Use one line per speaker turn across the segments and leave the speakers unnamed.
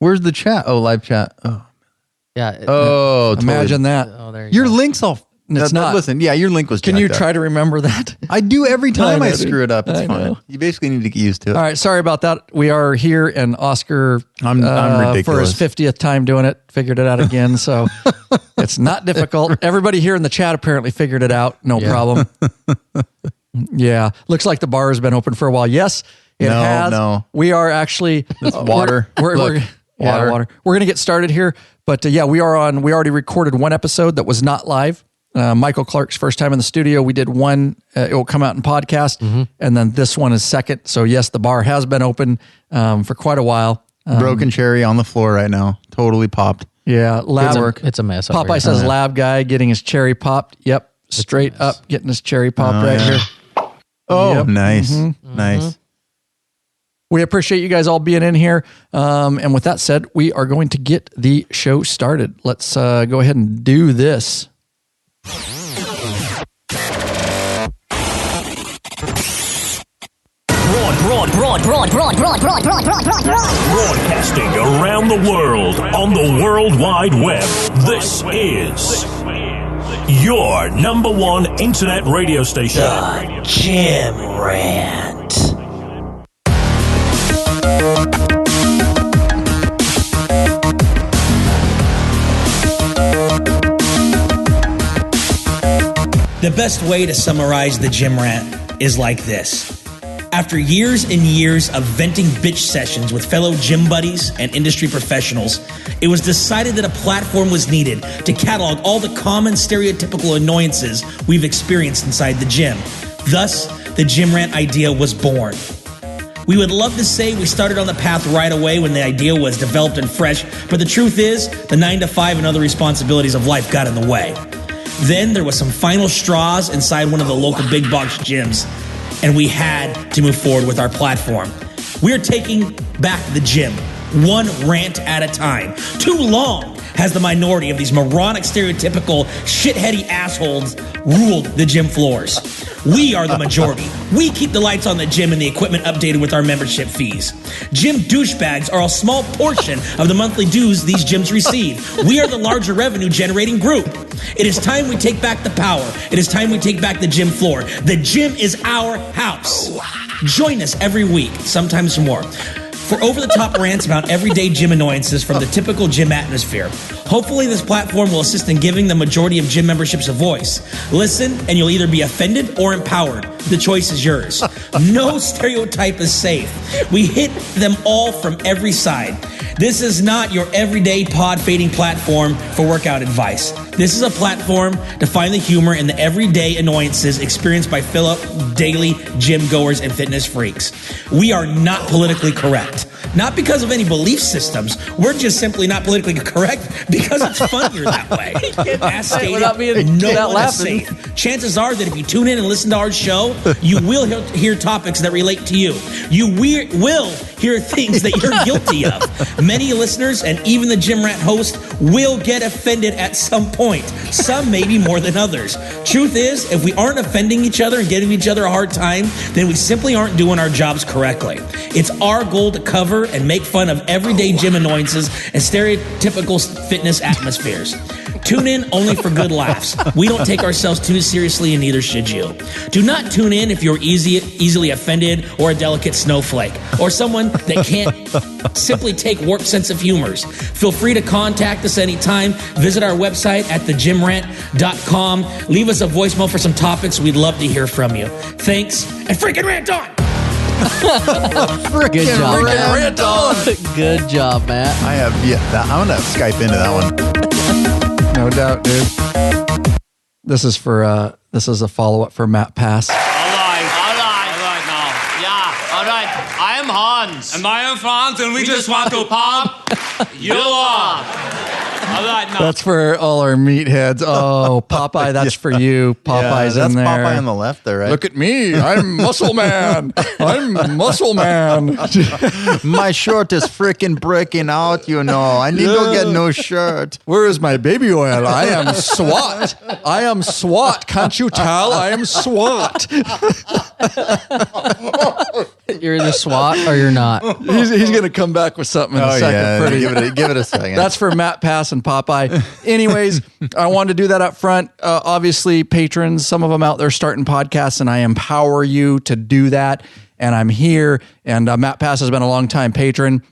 Where's the chat? Oh, live chat. Oh,
yeah.
Imagine that.
Oh, there
your link's all.
It's not.
Listen, yeah, your link was.
Can you
jacked up.
try to remember that?
I do every time I screw it up. It's
I
fine.
know.
You basically need to get used to it.
All right, sorry about that. We are here, and Oscar,
I'm ridiculous.
for his 50th time doing it, figured it out again. So it's not difficult. Everybody here in the chat apparently figured it out. No problem. Yeah, looks like the bar has been open for a while. Yes, it has.
No,
we are actually
water.
Water. We're going to get started here, but yeah, we are on. We already recorded one episode that was not live. Michael Clark's first time in the studio. We did one. It will come out in podcast, and then this one is second. So yes, the bar has been open for quite a while.
Broken cherry on the floor right now. Totally popped.
Yeah, lab.
It's a mess.
Popeye says lab guy getting his cherry popped. Yep, straight up getting his cherry popped right here.
Oh,
Yep.
nice, nice.
We appreciate you guys all being in here. And with that said, we are going to get the show started. Let's go ahead and do this.
Broadcasting around the world on the World Wide Web. This is your number one internet radio station.
The Jim Rant. The best way to summarize the Jim Rant is like this. After years and years of venting bitch sessions with fellow gym buddies and industry professionals, it was decided that a platform was needed to catalog all the common stereotypical annoyances we've experienced inside the gym. Thus, the Jim Rant idea was born. We would love to say we started on the path right away when the idea was developed and fresh, but the truth is, the 9-to-5 and other responsibilities of life got in the way. Then there was some final straws inside one of the local big box gyms, and we had to move forward with our platform. We're taking back the gym, one rant at a time. Too long has the minority of these moronic, stereotypical, shitheady assholes ruled the gym floors. We are the majority. We keep the lights on the gym and the equipment updated with our membership fees. Gym douchebags are a small portion of the monthly dues these gyms receive. We are the larger revenue generating group. It is time we take back the power. It is time we take back the gym floor. The gym is our house. Join us every week, sometimes more, for over-the-top rants about everyday gym annoyances from the typical gym atmosphere. Hopefully this platform will assist in giving the majority of gym memberships a voice. Listen, and you'll either be offended or empowered. The choice is yours. No stereotype is safe. We hit them all from every side. This is not your everyday pod-fading platform for workout advice. This is a platform to find the humor in the everyday annoyances experienced by fellow daily gym goers and fitness freaks. We are not politically correct. Not because of any belief systems. We're just simply not politically correct because it's funnier that way. As stated, no one is safe. Chances are that if you tune in and listen to our show, you will hear topics that relate to you. You will hear things that you're guilty of. Many listeners and even the Gym Rat host will get offended at some point. Some maybe more than others. Truth is, if we aren't offending each other and giving each other a hard time, then we simply aren't doing our jobs correctly. It's our goal to cover and make fun of everyday gym annoyances and stereotypical fitness atmospheres. Tune in only for good laughs. We don't take ourselves too seriously, and neither should you. Do not tune in if you're easily offended or a delicate snowflake or someone that can't simply take warped sense of humors. Feel free to contact us anytime. Visit our website at thegymrant.com. Leave us a voicemail for some topics. We'd love to hear from you. Thanks, and freaking rant on!
Good job,
Rant on!
Good job, Matt.
I have, I'm going to Skype into that one.
No doubt, dude. This is a follow-up for Matt Pass.
All right now. Yeah, all right. I am Hans.
And I am Franz, and we just want to pump you up. All right now.
That's for all our meatheads. Oh, Popeye, that's for you. Popeye's
that's
in there.
Popeye on the left there, right?
Look at me. I'm Muscle Man. I'm Muscle Man.
My shirt is freaking breaking out, you know. I need to get new shirt.
Where is my baby oil? I am SWAT. I am SWAT. Can't you tell? I am SWAT.
You're either SWAT or you're not.
He's going to come back with something in a second.
Yeah.
Pretty.
Give it a second.
That's for Matt Pass and Popeye. Anyways, I wanted to do that up front. Obviously, patrons, some of them out there starting podcasts, and I empower you to do that. And I'm here. And Matt Pass has been a long time patron.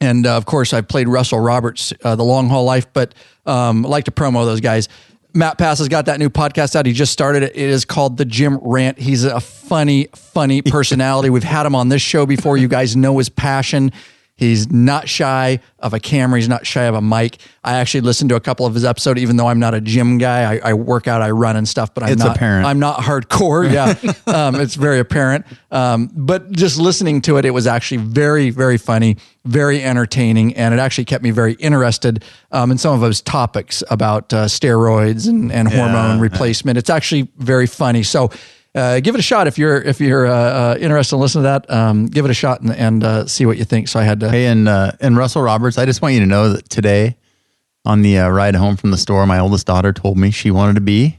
And of course, I've played Russell Roberts, The Long Haul Life, but I like to promo those guys. Matt Pass has got that new podcast out. He just started it. It is called The Jim Rant. He's a funny personality. We've had him on this show before. You guys know his passion. He's not shy of a camera. He's not shy of a mic. I actually listened to a couple of his episodes, even though I'm not a gym guy. I work out, I run and stuff, but I'm not hardcore. Yeah. It's very apparent. But just listening to it, it was actually very, very funny, very entertaining. And it actually kept me very interested in some of those topics about steroids and hormone replacement. It's actually very funny. So, give it a shot if you're interested in listening to that. Give it a shot and see what you think. So I had to.
Hey, and Russell Roberts, I just want you to know that today on the ride home from the store, my oldest daughter told me she wanted to be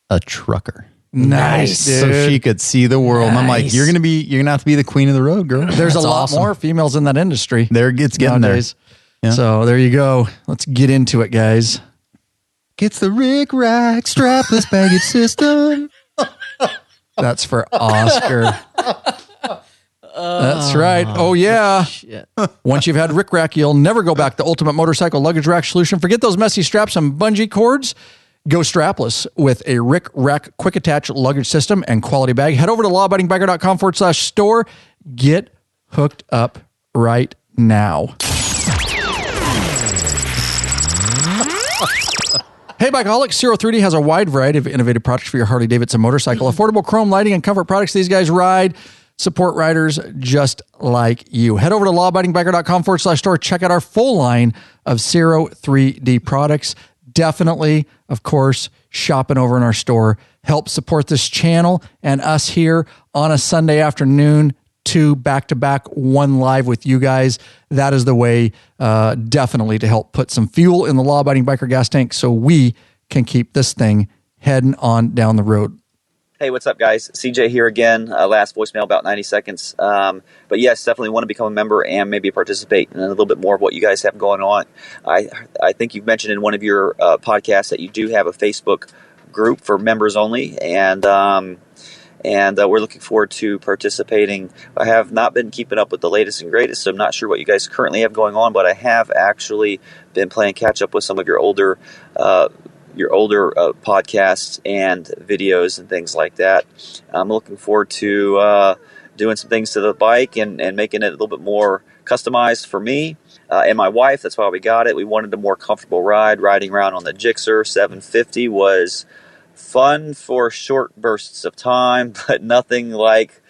a trucker.
Nice, dude.
So she could see the world. And I'm like, you're gonna have to be the queen of the road, girl.
There's a lot more females in that industry.
It's getting nowadays.
There. Yeah. So there you go. Let's get into it, guys.
Gets the Rick Rack strapless baggage system.
That's for Oscar. That's right. Oh, yeah.
Shit.
Once you've had Rick Rack, you'll never go back. The ultimate motorcycle luggage rack solution. Forget those messy straps and bungee cords. Go strapless with a Rick Rack quick attach luggage system and quality bag. Head over to lawabidingbiker.com/store. Get hooked up right now. Hey, Bikeaholics, 03D has a wide variety of innovative products for your Harley-Davidson motorcycle. Affordable chrome lighting and comfort products. These guys ride, support riders just like you. Head over to lawabidingbiker.com/store. Check out our full line of 03D products. Definitely, of course, shopping over in our store. Help support this channel and us here on a Sunday afternoon. 2 back-to-back, 1 live with you guys. That is the way definitely to help put some fuel in the law-abiding biker gas tank so we can keep this thing heading on down the road.
Hey, what's up, guys? CJ here again. Last voicemail, about 90 seconds. But yes, definitely want to become a member and maybe participate in a little bit more of what you guys have going on. I think you've mentioned in one of your podcasts that you do have a Facebook group for members only, and we're looking forward to participating. I have not been keeping up with the latest and greatest, so I'm not sure what you guys currently have going on, but I have actually been playing catch up with some of your older podcasts and videos and things like that. I'm looking forward to doing some things to the bike and making it a little bit more customized for me and my wife. That's why we got it. We wanted a more comfortable ride. Riding around on the Gixxer 750 was fun for short bursts of time, but nothing like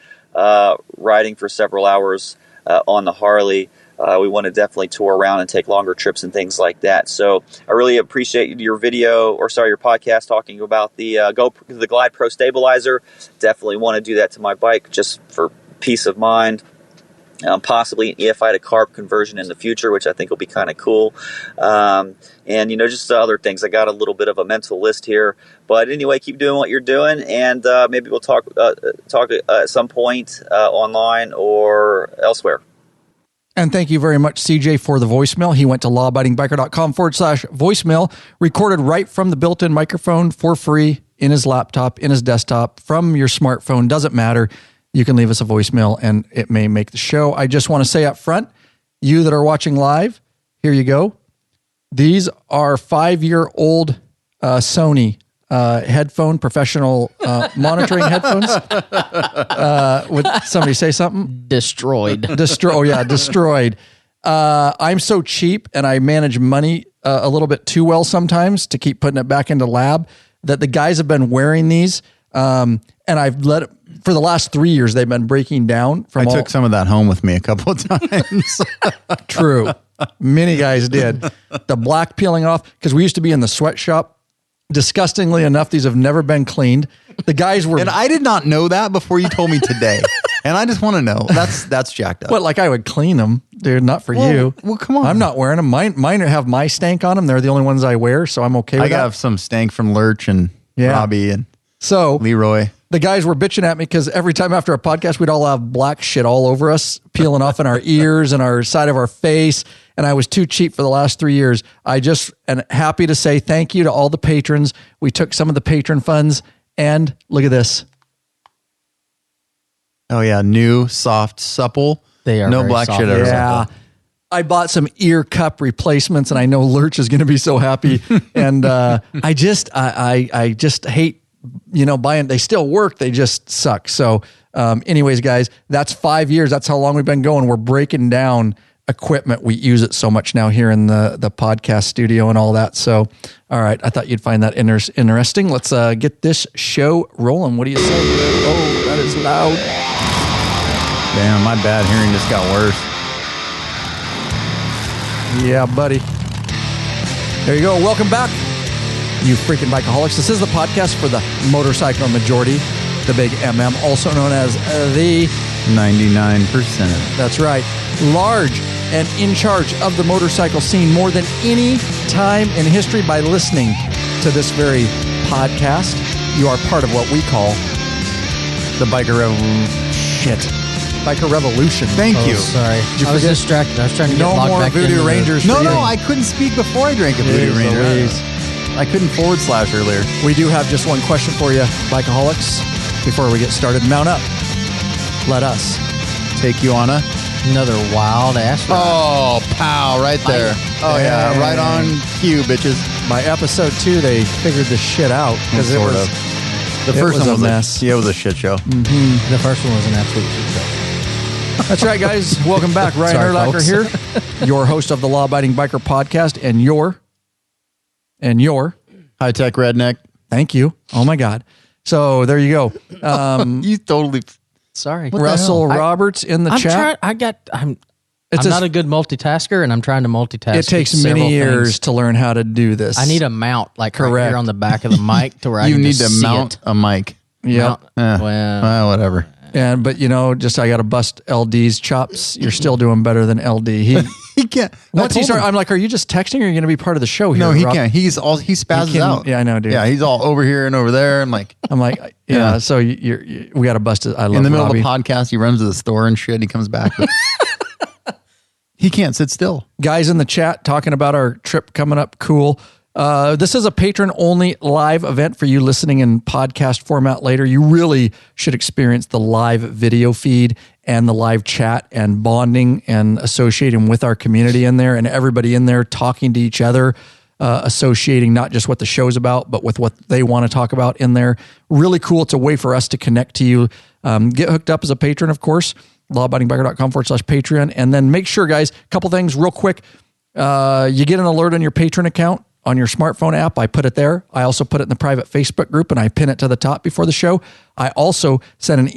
riding for several hours on the Harley. We want to definitely tour around and take longer trips and things like that. So I really appreciate your podcast talking about the Glide Pro stabilizer. Definitely want to do that to my bike just for peace of mind. Possibly an EFI to carb conversion in the future, which I think will be kind of cool. And, just other things. I got a little bit of a mental list here. But anyway, keep doing what you're doing, and maybe we'll talk at some point online or elsewhere.
And thank you very much, CJ, for the voicemail. He went to lawabidingbiker.com/voicemail, recorded right from the built-in microphone for free in his laptop, in his desktop, from your smartphone. Doesn't matter. You can leave us a voicemail and it may make the show. I just want to say up front, you that are watching live, here you go. These are 5-year-old Sony professional monitoring headphones. Would somebody say something?
Destroyed.
Destroyed. I'm so cheap and I manage money a little bit too well sometimes to keep putting it back into lab that the guys have been wearing these. And I've let it, for the last 3 years, they've been breaking down. I
took some of that home with me a couple of times.
True. Many guys did. The black peeling off, because we used to be in the sweatshop. Disgustingly enough, these have never been cleaned. The guys were...
And I did not know that before you told me today. And I just want to know. That's jacked up.
But like I would clean them. They're not for you.
Well, come on.
I'm not wearing them. Mine have my stank on them. They're the only ones I wear, so I'm okay with that.
I have some stank from Lurch and Robbie and
so
Leroy.
the guys were bitching at me because every time after a podcast, we'd all have black shit all over us, peeling off in our ears and our side of our face. And I was too cheap for the last 3 years. I just am happy to say thank you to all the patrons. We took some of the patron funds and look at this.
Oh yeah, new, soft, supple.
They are
no
very
black
soft.
shit ever.
Yeah. I bought some ear cup replacements, and I know Lurch is going to be so happy. And I just hate, buying. They still work. They just suck. So, anyways, guys, that's 5 years. That's how long we've been going. We're breaking down equipment. We use it so much now here in the podcast studio and all that. So, all right, I thought you'd find that interesting. Let's get this show rolling. What do you say? Oh, that is loud.
Damn, my bad hearing just got worse.
Yeah, buddy. There you go. Welcome back, you freaking bikeaholics. This is the podcast for the motorcycle majority, the big MM, also known as the
99%.
That's right. Large and in charge of the motorcycle scene more than any time in history by listening to this very podcast. You are part of what we call
The Biker Revolution.
shit. Biker Revolution.
Thank
Oh,
you.
sorry.
you
I was
forget?
distracted. I was trying to get
No
logged
more
back
Voodoo
into the-
Rangers.
No,
for you.
I couldn't speak before I drank a Voodoo
Jeez
Ranger.
Louise.
I couldn't / earlier.
We do have just one question for you, bikeaholics, before we get started. Mount up. Let us.
Take you on a...
Another wild ass ride.
Oh, pow, right there. Oh, yeah, right on cue, bitches.
By episode 2, they figured this shit out because it
Sort
was
of. The
it
first
was
one
a
was
mess.
Yeah, it was a shit show.
The first one was an absolute shit show.
That's right, guys. Welcome back. Ryan
Sorry,
Erlacher
folks.
here, your host of the Law Abiding Biker Podcast, and your.
High-tech redneck.
Thank you. Oh my God. So there you go.
You totally...
Sorry.
Russell Roberts in the
I'm
chat.
I'm
It's
not a good multitasker, and I'm trying to multitask.
It takes
several
many years
things.
to learn how to do this.
I need a mount, like right
Correct.
here on the back of the mic, to where I
You
can
need
just
to
see
mount
it.
a mic.
Yep.
Well,
Whatever.
But I got to bust LD's chops. You're still doing better than LD. He
He can't.
once he started, I'm like, are you just texting, or are you going to be part of the show here?
No, he
Rob?
can't. He spazzes
He can-
out.
yeah, I know, dude.
Yeah, he's all over here and over there. I'm like,
yeah.
Yeah.
So we got to bust it. I love
in the middle
Robbie.
of the podcast, he runs to the store and shit. He comes back. But he can't sit still.
Guys in the chat talking about our trip coming up. Cool. This is a patron only live event for you listening in podcast format later. You really should experience the live video feed and the live chat and bonding and associating with our community in there, and everybody in there talking to each other, associating not just what the show's about, but with what they want to talk about in there. Really cool. It's a way for us to connect to you. Get hooked up as a patron, of course, lawabidingbiker.com/Patreon. And then make sure, guys, a couple things real quick. You get an alert on your patron account on your smartphone app. I put it there. I also put it in the private Facebook group, and I pin it to the top before the show. I also sent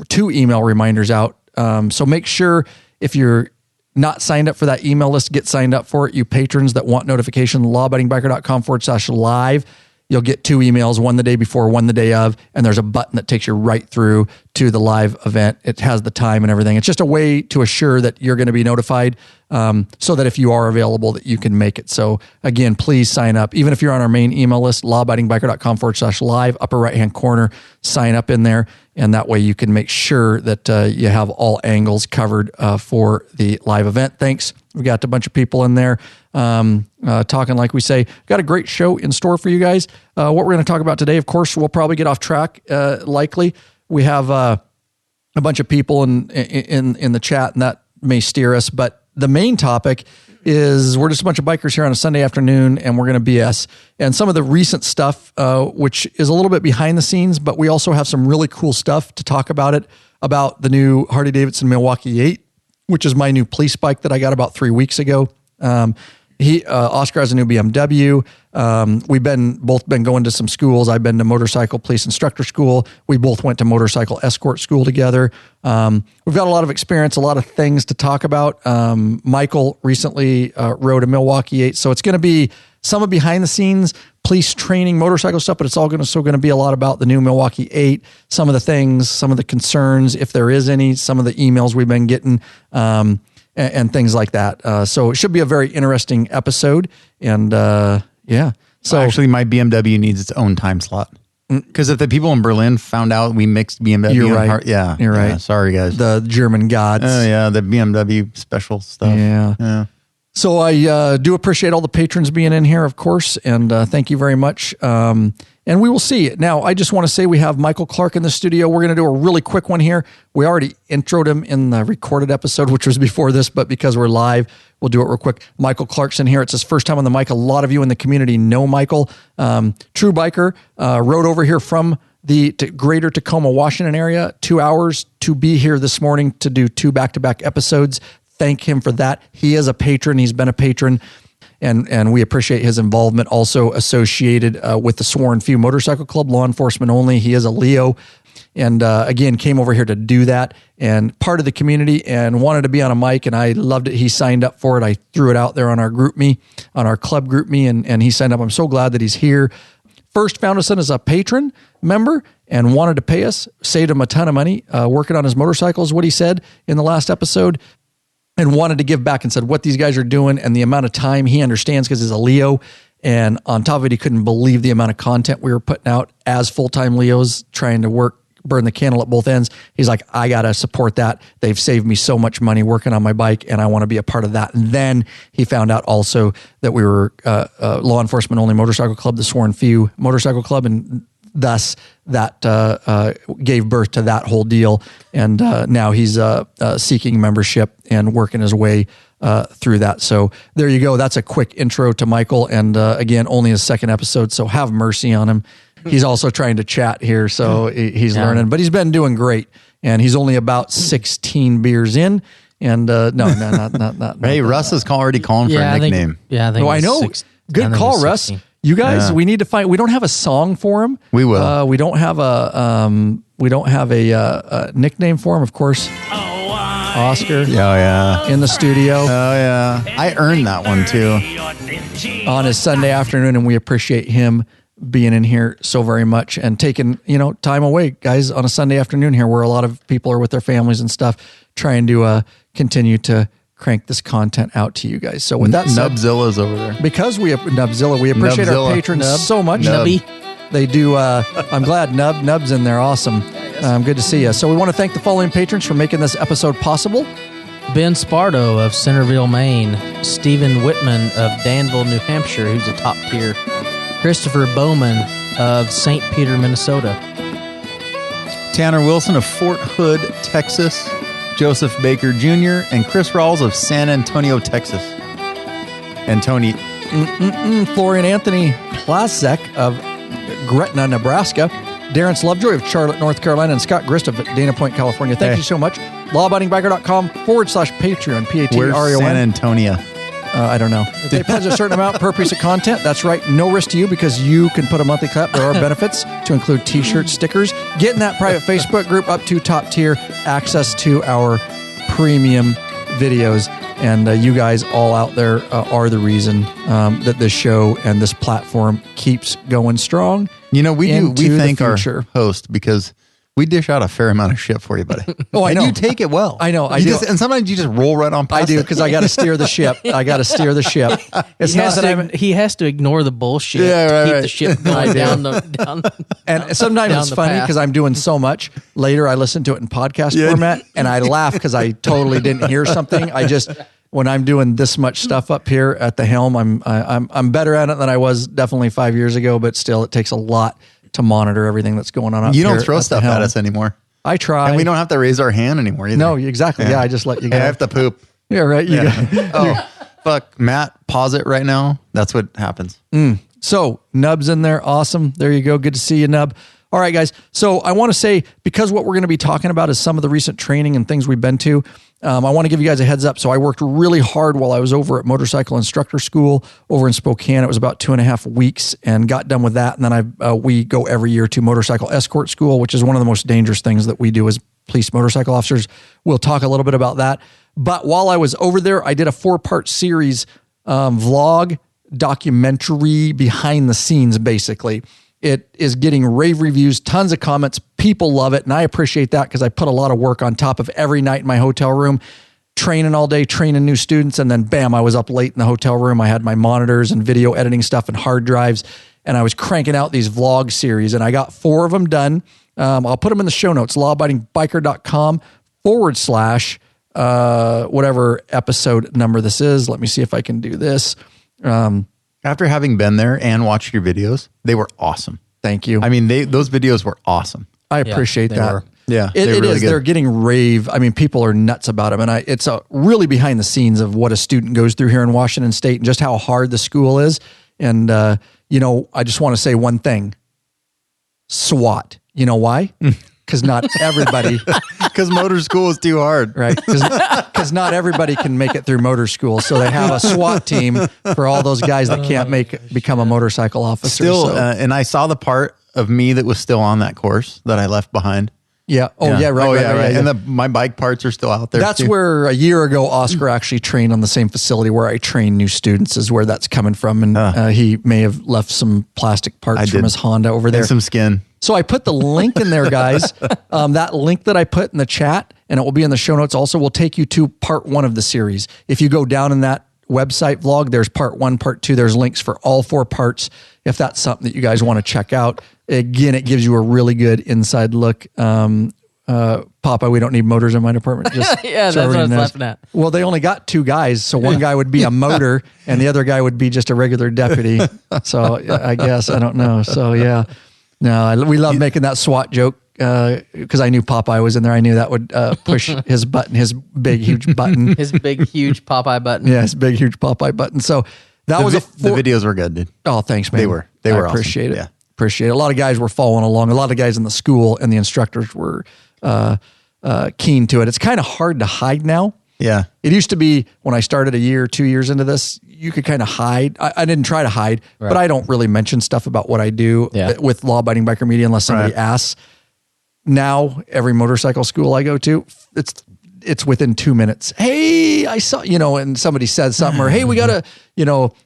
two email reminders out. So make sure, if you're not signed up for that email list, get signed up for it. You patrons that want notification, lawabidingbiker.com/live. You'll get 2 emails, one the day before, one the day of, and there's a button that takes you right through to the live event. It has the time and everything. It's just a way to assure that you're going to be notified, so that if you are available, that you can make it. So again, please sign up. Even if you're on our main email list, lawabidingbiker.com/live, upper right-hand corner, sign up in there. And that way you can make sure that you have all angles covered for the live event. Thanks. We got a bunch of people in there talking, like we say. Got a great show in store for you guys. What we're going to talk about today, of course, we'll probably get off track likely. We have a bunch of people in the chat, and that may steer us. But the main topic is we're just a bunch of bikers here on a Sunday afternoon, and we're going to BS. And some of the recent stuff, which is a little bit behind the scenes, but we also have some really cool stuff to talk about the new Harley-Davidson Milwaukee 8, which is my new police bike that I got about 3 weeks ago. Oscar has a new BMW. We've both been going to some schools. I've been to Motorcycle Police Instructor School. We both went to Motorcycle Escort School together. We've got a lot of experience, a lot of things to talk about. Michael recently rode a Milwaukee 8, so it's going to be some of behind the scenes police training, motorcycle stuff, but it's all going to be a lot about the new Milwaukee 8, some of the things, some of the concerns, if there is any, some of the emails we've been getting, and things like that. So it should be a very interesting episode. And yeah. So
actually, my BMW needs its own time slot. Because if the people in Berlin found out we mixed BMW,
You're
and
right.
yeah,
You're right.
Yeah, sorry, guys.
The German gods.
Oh yeah, the BMW special stuff.
Yeah. So I do appreciate all the patrons being in here, of course, and thank you very much. And we will see. Now, I just want to say we have Michael Clark in the studio. We're going to do a really quick one here. We already introed him in the recorded episode, which was before this, but because we're live, we'll do it real quick. Michael Clark's in here. It's his first time on the mic. A lot of you in the community know Michael. True biker, rode over here from the greater Tacoma, Washington area, 2 hours to be here this morning to do 2 back-to-back episodes. Thank him for that. He is a patron. He's been a patron. And we appreciate his involvement, also associated with the Sworn Few Motorcycle Club, law enforcement only. He is a Leo, and again, came over here to do that, and part of the community, and wanted to be on a mic, and I loved it. He signed up for it. I threw it out there on our GroupMe, on our club GroupMe, and he signed up. I'm so glad that he's here. First found us in as a patron member and wanted to pay us, saved him a ton of money, working on his motorcycles, what he said in the last episode. And wanted to give back and said what these guys are doing and the amount of time he understands because he's a Leo. And on top of it, he couldn't believe the amount of content we were putting out as full-time Leos trying to burn the candle at both ends. He's like, I got to support that. They've saved me so much money working on my bike and I want to be a part of that. And then he found out also that we were law enforcement only motorcycle club, the Sworn Few Motorcycle Club. And thus that gave birth to that whole deal. And now he's seeking membership and working his way through that. So there you go. That's a quick intro to Michael. And again, only his second episode, so have mercy on him. He's also trying to chat here, so he's learning. But he's been doing great. And he's only about 16 beers in. And not.
Hey, Russ is already calling for a nickname.
I think.
Oh, I know. Good call, Russ. You guys, we need to find. We don't have a song for him.
We will.
We don't have a nickname for him. Of course, Oscar.
Oh yeah.
In the studio.
Oh yeah. I earned that one too.
On his Sunday afternoon, and we appreciate him being in here so very much and taking time away, guys, on a Sunday afternoon here, where a lot of people are with their families and stuff, trying to continue to crank this content out to you guys. So with that said,
Nubzilla's over there.
Because we have Nubzilla, we appreciate
Nubzilla.
our patrons so much.
Nubby.
They do. I'm glad Nub's in there. Awesome. Good to see you. So we want to thank the following patrons for making this episode possible.
Ben Spardo of Centerville, Maine. Stephen Whitman of Danville, New Hampshire, who's a top tier. Christopher Bowman of St. Peter, Minnesota.
Tanner Wilson of Fort Hood, Texas. Joseph Baker Jr. and Chris Rawls of San Antonio, Texas. And Tony.
Florian Anthony Plasek of Gretna, Nebraska. Darren Lovejoy of Charlotte, North Carolina. And Scott Grist of Dana Point, California. Thank you so much. Lawabidingbiker.com/Patreon.
Where's San Antonio?
I don't know. If they pledge a certain amount per piece of content, that's right. No risk to you because you can put a monthly clap. There are benefits to include t-shirts, stickers, get in that private Facebook group, up to top tier, access to our premium videos. And you guys all out there are the reason that this show and this platform keeps going strong.
We thank our host because we dish out a fair amount of shit for you, buddy.
Oh, I know.
And you take it well.
I know.
And sometimes you just roll right on past
I do, because I got to steer the ship. It's not that
he has to ignore the bullshit to keep the ship going down.
And sometimes it's funny because I'm doing so much. Later, I listen to it in podcast format, and I laugh because I totally didn't hear something. When I'm doing this much stuff up here at the helm, I'm better at it than I was definitely 5 years ago, but still, it takes a lot to monitor everything that's going on up here.
You don't throw stuff at us anymore.
I try.
And we don't have to raise our hand anymore either.
No, exactly. Yeah, I just let you go.
I have to poop.
Yeah, right.
Fuck. Matt, pause it right now. That's what happens.
So, Nub's in there. Awesome. There you go. Good to see you, Nub. All right, guys. So I want to say, because what we're going to be talking about is some of the recent training and things we've been to, I want to give you guys a heads up. So I worked really hard while I was over at Motorcycle Instructor School over in Spokane. It was about 2.5 weeks and got done with that. And then we go every year to Motorcycle Escort School, which is one of the most dangerous things that we do as police motorcycle officers. We'll talk a little bit about that. But while I was over there, I did a 4-part series, vlog, documentary, behind the scenes, basically. It is getting rave reviews, tons of comments. People love it. And I appreciate that because I put a lot of work on top of every night in my hotel room, training all day, training new students. And then bam, I was up late in the hotel room. I had my monitors and video editing stuff and hard drives. and I was cranking out these vlog series, and I got 4 of them done. I'll put them in the show notes, lawabidingbiker.com/ whatever episode number this is. Let me see if I can do this.
After having been there and watched your videos, they were awesome.
Thank you.
I mean, those videos were awesome.
I appreciate that.
were.
Yeah,
It
really
is.
good.
They're getting rave. I mean, people are nuts about them. And it's really behind the scenes of what a student goes through here in Washington State and just how hard the school is. And, I just want to say one thing. SWAT. You know why? Because not everybody...
Because motor school is too hard.
Right. Because not everybody can make it through motor school. So they have a SWAT team for all those guys that can't become a motorcycle officer.
Still, and I saw the part of me that was still on that course that I left behind.
Yeah. Oh, yeah. Right.
And my bike parts are still out there.
That's
too.
where a year ago, Oscar actually trained on the same facility where I train new students is where that's coming from. And he may have left some plastic parts from his Honda over there.
And some skin.
So I put the link in there, guys. That link that I put in the chat, and it will be in the show notes also, will take you to part 1 of the series. If you go down in that website vlog, there's part 1, part 2. There's links for all 4 parts if that's something that you guys want to check out. Again, it gives you a really good inside look. Papa, we don't need motors in my department. Just
Yeah, that's what I was laughing at.
Well, they only got 2 guys, so one guy would be a motor, and the other guy would be just a regular deputy. So I guess, I don't know. So yeah. No, we love making that SWAT joke because I knew Popeye was in there. I knew that would push his button, his big, huge button.
His big, huge Popeye button.
Yeah, his big, huge Popeye button. So that was
the videos were good, dude.
Oh, thanks, man.
They were
I appreciate
awesome.
it. Yeah. Appreciate it. A lot of guys were following along. A lot of guys in the school and the instructors were keen to it. It's kind of hard to hide now.
Yeah.
It used to be when I started 2 years into this, you could kind of hide. I didn't try to hide, but I don't really mention stuff about what I do with Law Abiding Biker Media unless somebody asks. Now, every motorcycle school I go to, it's within 2 minutes. Hey, I saw, and somebody said something, or hey, we got to,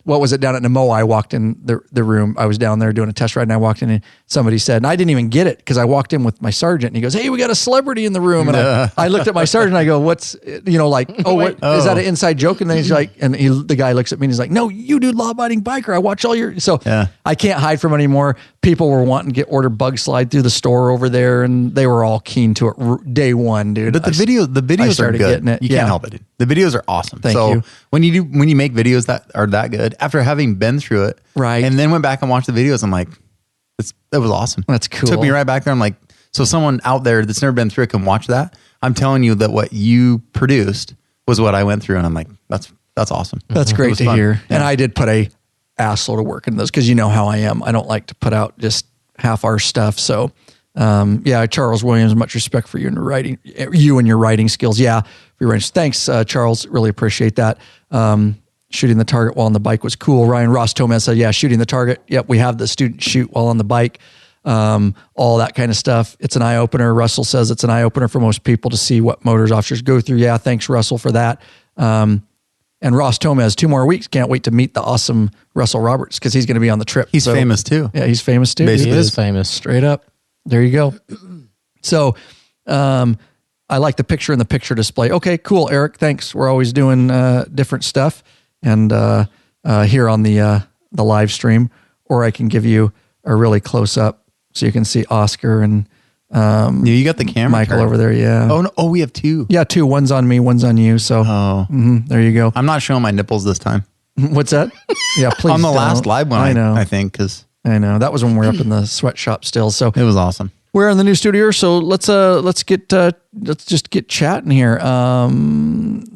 what was it down at Nemo? I walked in the room. I was down there doing a test ride and I walked in and somebody said, and I didn't even get it because I walked in with my sergeant and he goes, hey, we got a celebrity in the room. And I looked at my sergeant and I go, what's, is that an inside joke? And then he's like, the guy looks at me and he's like, no, you do Law Abiding Biker. I watch all your, I can't hide from it anymore. People were wanting to order Bug Slide through the store over there and they were all keen to it day one, dude.
But the videos are good.
Getting it.
You can't help it, dude. The videos are awesome.
Thank you.
when you make videos that are that good, after having been through it,
right,
and then went back and watched the videos, I'm like, that was awesome.
That's cool.
Took me right back there. I'm like, so someone out there that's never been through it can watch that. I'm telling you that what you produced was what I went through, and I'm like, that's awesome.
That's great to hear.
Yeah.
And I did put a assload of work into this because you know how I am. I don't like to put out just half our stuff. So, Charles Williams, much respect for you and your writing skills. Yeah, for your writing. Thanks, Charles. Really appreciate that. Shooting the target while on the bike was cool. Ryan Ross Tomez said, yeah, shooting the target. Yep, we have the student shoot while on the bike. All that kind of stuff. It's an eye opener. Russell says it's an eye opener for most people to see what motors officers go through. Yeah, thanks, Russell, for that. And Ross Tomez, 2 more weeks. Can't wait to meet the awesome Russell Roberts because he's going to be on the trip.
He's famous too.
Yeah, he's famous too.
Basically.
He is famous.
Straight up. There you go. So I like the picture in the picture display. Okay, cool, Eric. Thanks. We're always doing different stuff. And here on the live stream, or I can give you a really close up so you can see Oscar and
you got the camera,
Michael over there. Yeah.
Oh no. Oh, we have 2.
Yeah, 2. One's on me, one's on you. So there you go.
I'm not showing my nipples this time.
What's that? Yeah, please.
On the
don't.
last live one,
I know.
I think because
I know that was when we were up in the sweatshop still. So
it was awesome.
We're in the new studio, so let's just get chatting here.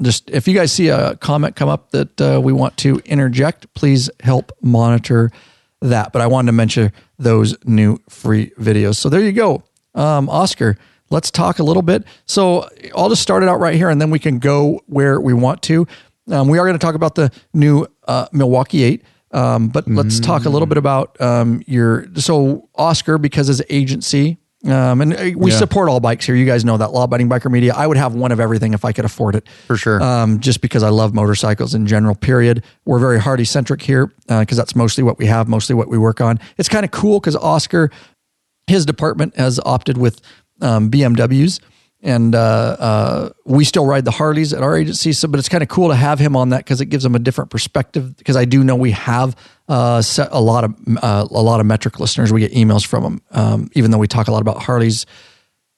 Just if you guys see a comment come up that we want to interject, please help monitor that. But I wanted to mention those new free videos. So there you go, Oscar. Let's talk a little bit. So I'll just start it out right here, and then we can go where we want to. We are going to talk about the new Milwaukee 8. But let's talk a little bit about so Oscar, because his agency, and we support all bikes here. You guys know that, Law Abiding Biker Media. I would have one of everything if I could afford it.
For sure.
Just because I love motorcycles in general, period. We're very Hardy centric here because that's mostly what we have, mostly what we work on. It's kind of cool because Oscar, his department has opted with BMWs. And we still ride the Harleys at our agency. So, but it's kind of cool to have him on that because it gives them a different perspective. Because I do know we have a lot of metric listeners. We get emails from them, even though we talk a lot about Harleys.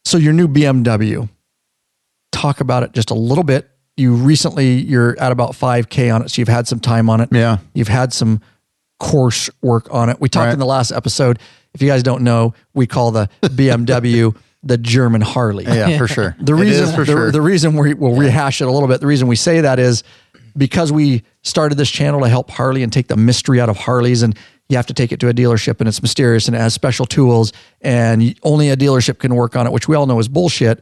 So your new BMW, talk about it just a little bit. You're at about 5K on it. So you've had some time on it.
Yeah.
You've had some course work on it. We talked in the last episode. If you guys don't know, we call the BMW the German Harley.
Yeah, for sure.
The reason we'll rehash it a little bit. The reason we say that is because we started this channel to help Harley and take the mystery out of Harleys, and you have to take it to a dealership and it's mysterious and it has special tools and only a dealership can work on it, which we all know is bullshit.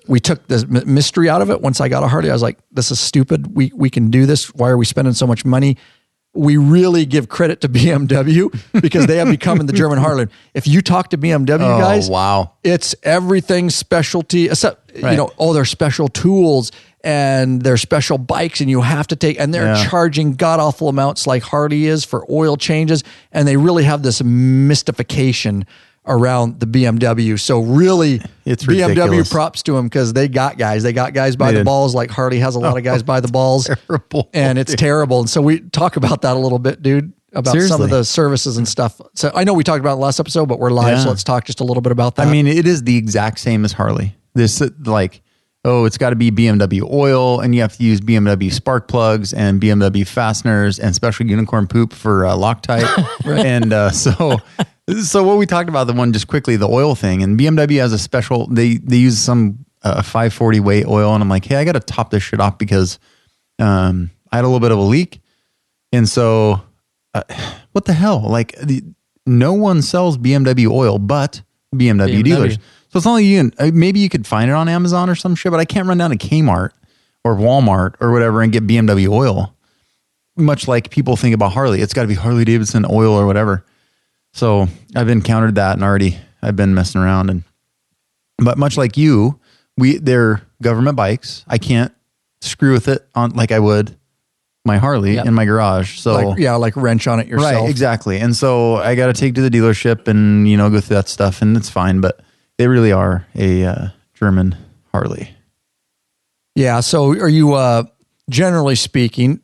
We took the mystery out of it. Once I got a Harley, I was like, this is stupid. We can do this. Why are we spending so much money? We really give credit to BMW because they have become the German Harley. If you talk to BMW guys,
wow,
it's everything specialty, except, their special tools and their special bikes, and you have to take, and they're charging god awful amounts like Harley is for oil changes. And they really have this mystification around the BMW. So really,
it's
BMW
ridiculous.
props to them because they got guys. They got guys by the balls like Harley has a lot of guys by the balls.
Terrible.
And it's terrible. And so we talk about that a little bit, dude, about some of the services and stuff. So I know we talked about it in the last episode, but we're live. So let's talk just a little bit about that.
I mean, it is the exact same as Harley. This it's got to be BMW oil, and you have to use BMW spark plugs and BMW fasteners and special unicorn poop for Loctite. And so what we talked about, the one just quickly, the oil thing, and BMW has a special, they use some 540 weight oil, and I'm like, hey, I got to top this shit off because I had a little bit of a leak. And so what the hell? Like no one sells BMW oil but BMW dealers. So it's not like you can, maybe you could find it on Amazon or some shit, but I can't run down to Kmart or Walmart or whatever and get BMW oil. Much like people think about Harley. It's got to be Harley Davidson oil or whatever. So I've encountered that and I've been messing around. But much like you, they're government bikes. I can't screw with it on like I would my Harley in my garage. So
like wrench on it yourself.
Right, exactly. And so I got to take to the dealership and, go through that stuff, and it's fine. But they really are a German Harley. Yeah.
So are you, generally speaking,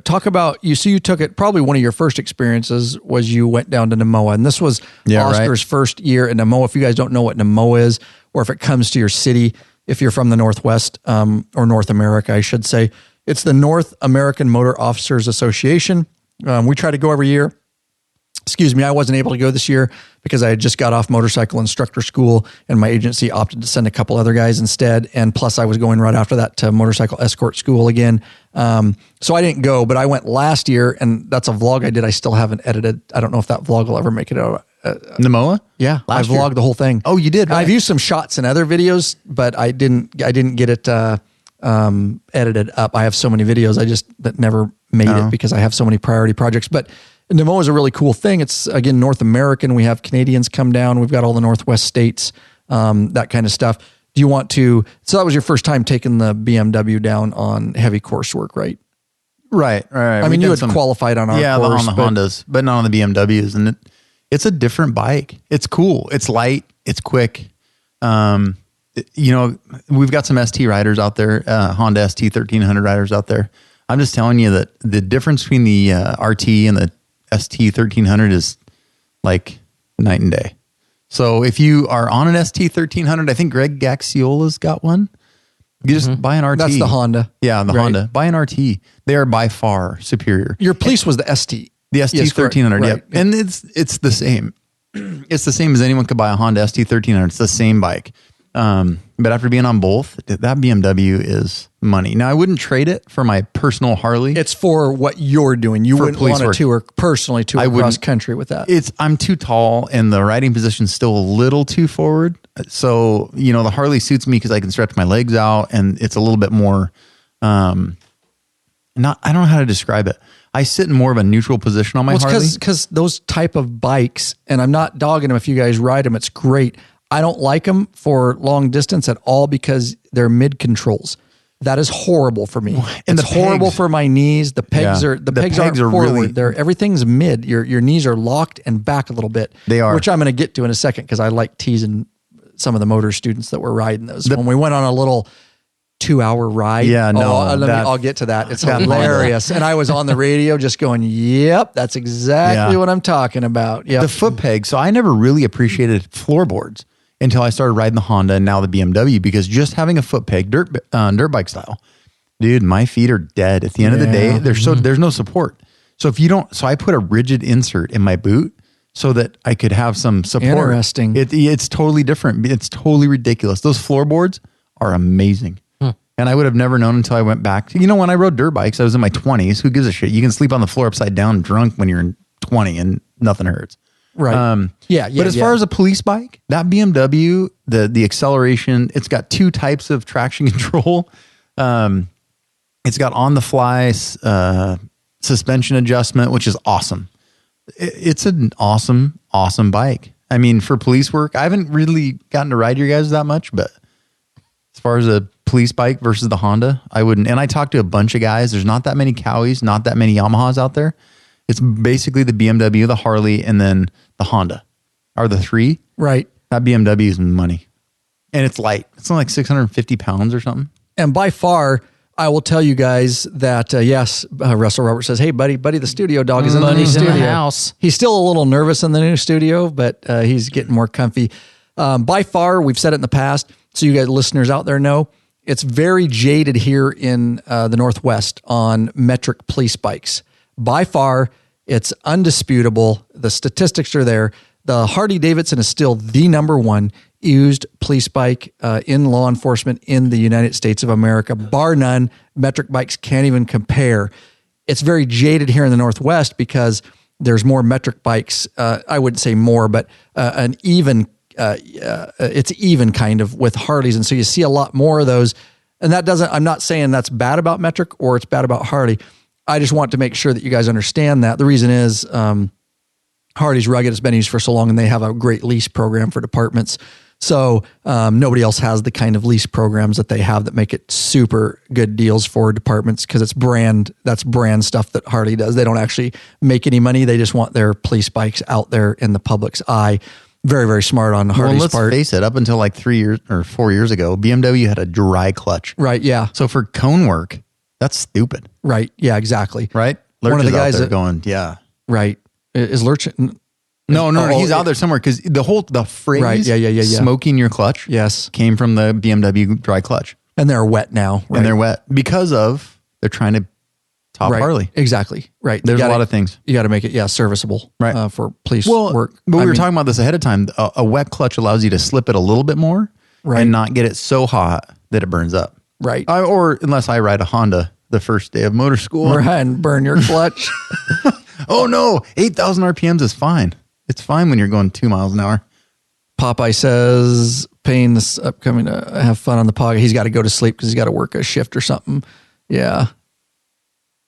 talk about, you took it, probably one of your first experiences was you went down to Namoa, and this was Oscar's first year in Namoa. If you guys don't know what Namoa is, or if it comes to your city, if you're from the Northwest, or North America, I should say, it's the North American Motor Officers Association. We try to go every year. Excuse me, I wasn't able to go this year because I had just got off motorcycle instructor school, and my agency opted to send a couple other guys instead. And plus I was going right after that to motorcycle escort school again. So I didn't go, but I went last year, and that's a vlog I did. I still haven't edited. I don't know if that vlog will ever make it out.
Namoa?
Yeah. I vlogged the whole thing.
Oh, you did? Right.
I've used some shots in other videos, but I didn't get it, edited up. I have so many videos. that never made it because I have so many priority projects, but Namoa is a really cool thing. It's, again, North American. We have Canadians come down. We've got all the Northwest states, that kind of stuff. Do you want to, so that was your first time taking the BMW down on heavy coursework, right?
Right.
I mean, you had qualified on our course.
On the Hondas, but not on the BMWs. And it's a different bike. It's cool. It's light. It's quick. We've got some ST riders out there, Honda ST 1300 riders out there. I'm just telling you that the difference between the RT and the ST 1300 is like night and day. So if you are on an ST 1300, I think Greg Gaxiola's got one. You just buy an RT.
That's the Honda.
Yeah, the Honda. Buy an RT. They are by far superior.
Your Police was the ST.
The ST 1300, right. Yep. And it's the same. It's the same as anyone could buy a Honda ST 1300. It's the same bike. But after being on both, that BMW is money. Now, I wouldn't trade it for my personal Harley.
It's for what you're doing. You wouldn't want to tour personally tour cross country with that.
I'm too tall, and the riding position's still a little too forward. So, the Harley suits me because I can stretch my legs out, and it's a little bit more, I don't know how to describe it. I sit in more of a neutral position on my Harley.
Because those type of bikes, and I'm not dogging them if you guys ride them, it's great. I don't like them for long distance at all because they're mid controls. That is horrible for me. And it's horrible for my knees. The pegs aren't forward. Really, everything's mid. Your knees are locked and back a little bit.
They are,
which I'm going to get to in a second because I like teasing some of the motor students that were riding those. When we went on a little 2-hour ride.
Yeah, no.
I'll get to that. It's hilarious. And I was on the radio just going, yep, that's exactly what I'm talking about. Yep.
The foot peg. So I never really appreciated floorboards until I started riding the Honda and now the BMW, because just having a foot peg, dirt bike style, dude, my feet are dead. At the end of the day, there's no support. So I put a rigid insert in my boot so that I could have some support.
Interesting.
It's totally different. It's totally ridiculous. Those floorboards are amazing. And I would have never known until I went back. When I rode dirt bikes, I was in my 20s. Who gives a shit? You can sleep on the floor upside down drunk when you're in 20 and nothing hurts.
Right.
But as far as a police bike, that BMW, the acceleration, it's got 2 types of traction control. It's got on the fly suspension adjustment, which is awesome. It's an awesome bike. I mean, for police work, I haven't really gotten to ride your guys that much, but as far as a police bike versus the Honda, I wouldn't. And I talked to a bunch of guys. There's not that many Cowies, not that many Yamahas out there. It's basically the BMW, the Harley, and then the Honda are the 3.
Right.
That BMW is money. And it's light. It's only like 650 pounds or something.
And by far, I will tell you guys that, yes, Russell Roberts says, hey, buddy, the studio dog is in the new studio.
In the house.
He's still a little nervous in the new studio, but he's getting more comfy. By far, we've said it in the past, so you guys listeners out there know, it's very jaded here in the Northwest on metric police bikes. By far, it's undisputable. The statistics are there. The Harley-Davidson is still the number 1 used police bike in law enforcement in the United States of America. Bar none, metric bikes can't even compare. It's very jaded here in the Northwest because there's more metric bikes. I wouldn't say more, but it's even kind of with Harleys. And so you see a lot more of those. And I'm not saying that's bad about metric or it's bad about Harley. I just want to make sure that you guys understand that. The reason is Harley's rugged. It's been used for so long and they have a great lease program for departments. So nobody else has the kind of lease programs that they have that make it super good deals for departments because that's brand stuff that Harley does. They don't actually make any money. They just want their police bikes out there in the public's eye. Very, very smart on Harley's part.
Let's face it, up until like 3 years or 4 years ago, BMW had a dry clutch.
Right, yeah.
So for cone work, that's stupid.
Right, yeah, exactly.
Right? Lurch one of the guys out there going, yeah.
Right. Is Lurch...
No, he's out there somewhere because the phrase
right,
smoking your clutch came from the BMW dry clutch.
And they're wet now. Right?
And they're wet because they're trying to top Harley.
Exactly. Right.
There's a lot of things.
You got to make it, serviceable for police work.
But we were talking about this ahead of time. A wet clutch allows you to slip it a little bit more and not get it so hot that it burns up.
Right.
Or unless I ride a Honda the first day of motor school.
Right, and burn your clutch.
Oh no, 8,000 RPMs is fine. It's fine when you're going 2 miles an hour.
Popeye says, Payne this upcoming to have fun on the podcast. He's got to go to sleep because he's got to work a shift or something. Yeah.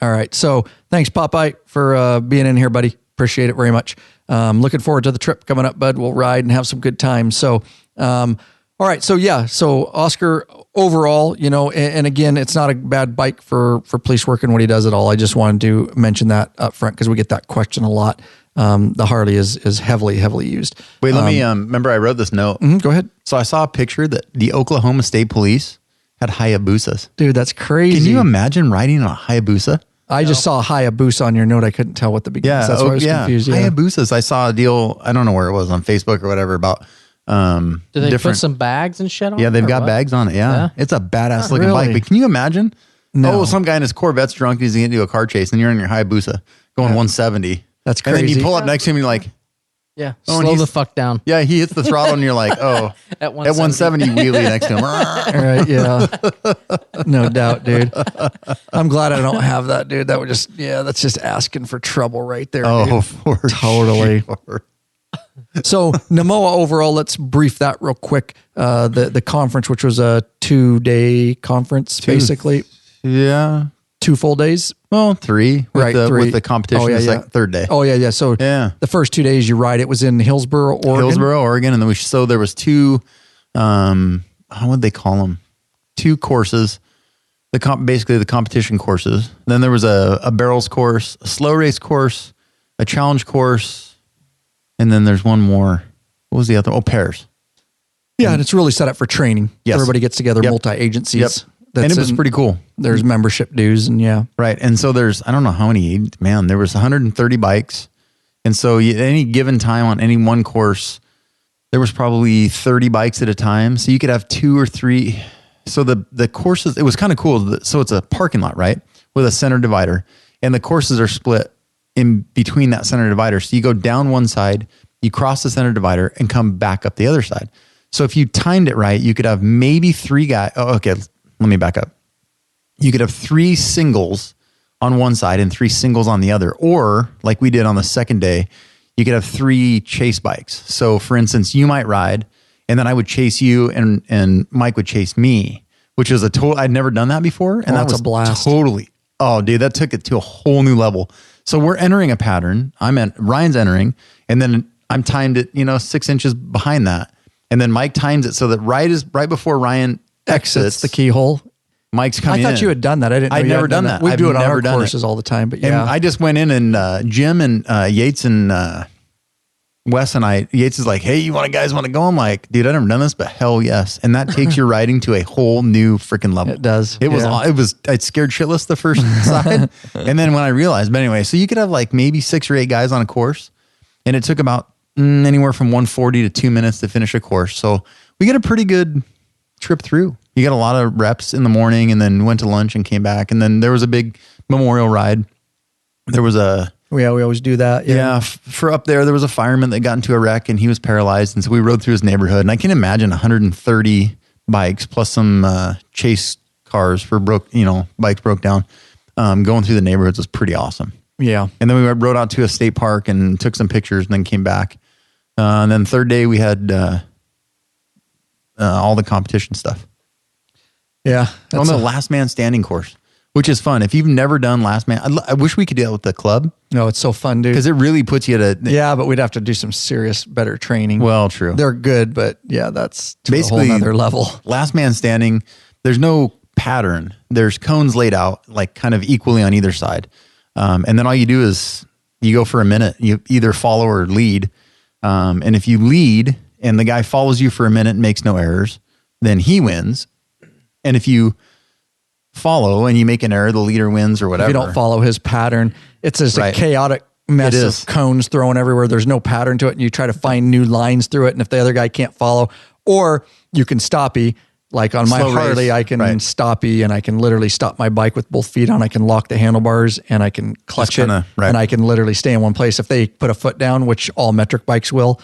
All right. So thanks, Popeye, for being in here, buddy. Appreciate it very much. Looking forward to the trip coming up, bud. We'll ride and have some good time. So, all right. So, so Oscar, overall, and again, it's not a bad bike for police work and what he does at all. I just wanted to mention that up front because we get that question a lot. The Harley is heavily used.
Wait, let me, remember I wrote this note.
Go ahead.
So I saw a picture that the Oklahoma State Police had Hayabusas.
Dude, that's crazy.
Can you imagine riding on a Hayabusa?
I just saw Hayabusa on your note. I couldn't tell what the beginning was. That's why I was confused. Yeah.
Hayabusas. I saw a deal, I don't know where it was, on Facebook or whatever, about
do they put some bags and shit on it?
Yeah, they've got bags on it. Yeah. It's a badass looking bike. But can you imagine?
No.
Oh, some guy in his Corvette's drunk, he's going to do a car chase, and you're in your Hayabusa going 170.
That's crazy.
And then you pull up next to him and you're like,
slow the fuck down.
Yeah, he hits the throttle and you're like, oh, at 170 wheelie next to him.
Right, yeah. No doubt, dude. I'm glad I don't have that, dude. That would that's just asking for trouble right there.
Oh,
dude.
for
totally.
Sure.
So NAMOA overall, let's brief that real quick. The conference, which was a 2-day conference, basically.
Yeah.
2 full days?
Well, 3. With the competition, it's like third day.
Oh, yeah. So the first 2 days you ride, it was in Hillsboro, Oregon.
And then there was 2, how would they call them? 2 courses. Basically the competition courses. Then there was a barrels course, a slow race course, a challenge course, and then there's one more. What was the other? Oh, pairs.
Yeah, and it's really set up for training.
Yes.
Everybody gets together,
Yep.
multi-agencies.
Yep. And it was pretty cool.
There's membership dues and
Right. And so there's, I don't know how many, man, there was 130 bikes. And so at any given time on any one course, there was probably 30 bikes at a time. So you could have 2 or 3. So the courses, it was kind of cool. So it's a parking lot, right? With a center divider. And the courses are split in between that center divider. So you go down one side, you cross the center divider and come back up the other side. So if you timed it right, you could have maybe 3 guys. Oh, okay. Let me back up. You could have 3 singles on one side and 3 singles on the other. Or like we did on the second day, you could have 3 chase bikes. So for instance, you might ride and then I would chase you and Mike would chase me, which is I'd never done that before. And that was
a blast.
Totally. Oh dude, that took it to a whole new level. So we're entering a pattern. Ryan's entering and then I'm timed it, 6 inches behind that. And then Mike times it so that right before Ryan exits
the keyhole.
Mike's coming in.
I thought you had done that. I didn't know
I'd
you
never
had
done that.
We
I've
do it on
never
our
done
courses all the time, but
And I just went in and Jim and Yates and Wes and Yates is like, hey, you guys want to go? I'm like, dude, I've never done this, but hell yes. And that takes your riding to a whole new freaking level.
It does.
It was I scared shitless the first side. And then when I realized, but anyway, so you could have like maybe 6 or 8 guys on a course. And it took about anywhere from 140 to 2 minutes to finish a course. So we get a pretty good trip through. You got a lot of reps in the morning and then went to lunch and came back. And then there was a big memorial ride. There was
we always do that.
Yeah. For up there was a fireman that got into a wreck and he was paralyzed. And so we rode through his neighborhood and I can imagine 130 bikes plus some chase cars for bikes broke down. Going through the neighborhoods was pretty awesome.
Yeah.
And then we rode out to a state park and took some pictures and then came back. And then third day we had all the competition stuff.
Yeah.
On the last man standing course, which is fun. If you've never done last man, I wish we could do it with the club.
No, it's so fun, dude.
Because it really puts you at a...
Yeah, but we'd have to do some serious, better training.
Well, true.
They're good, but yeah, that's to
basically
a whole nother level.
Last man standing, there's no pattern. There's cones laid out like kind of equally on either side. And then all you do is you go for a minute. You either follow or lead. And if you lead and the guy follows you for a minute and makes no errors, then he wins. And if you follow and you make an error, the leader wins or whatever.
If you don't follow his pattern, it's just a chaotic mess of cones thrown everywhere. There's no pattern to it. And you try to find new lines through it. And if the other guy can't follow, or you can stoppy, like on my Harley, I can stoppy and I can literally stop my bike with both feet on. I can lock the handlebars and I can clutch it and I can literally stay in one place. If they put a foot down, which all metric bikes will,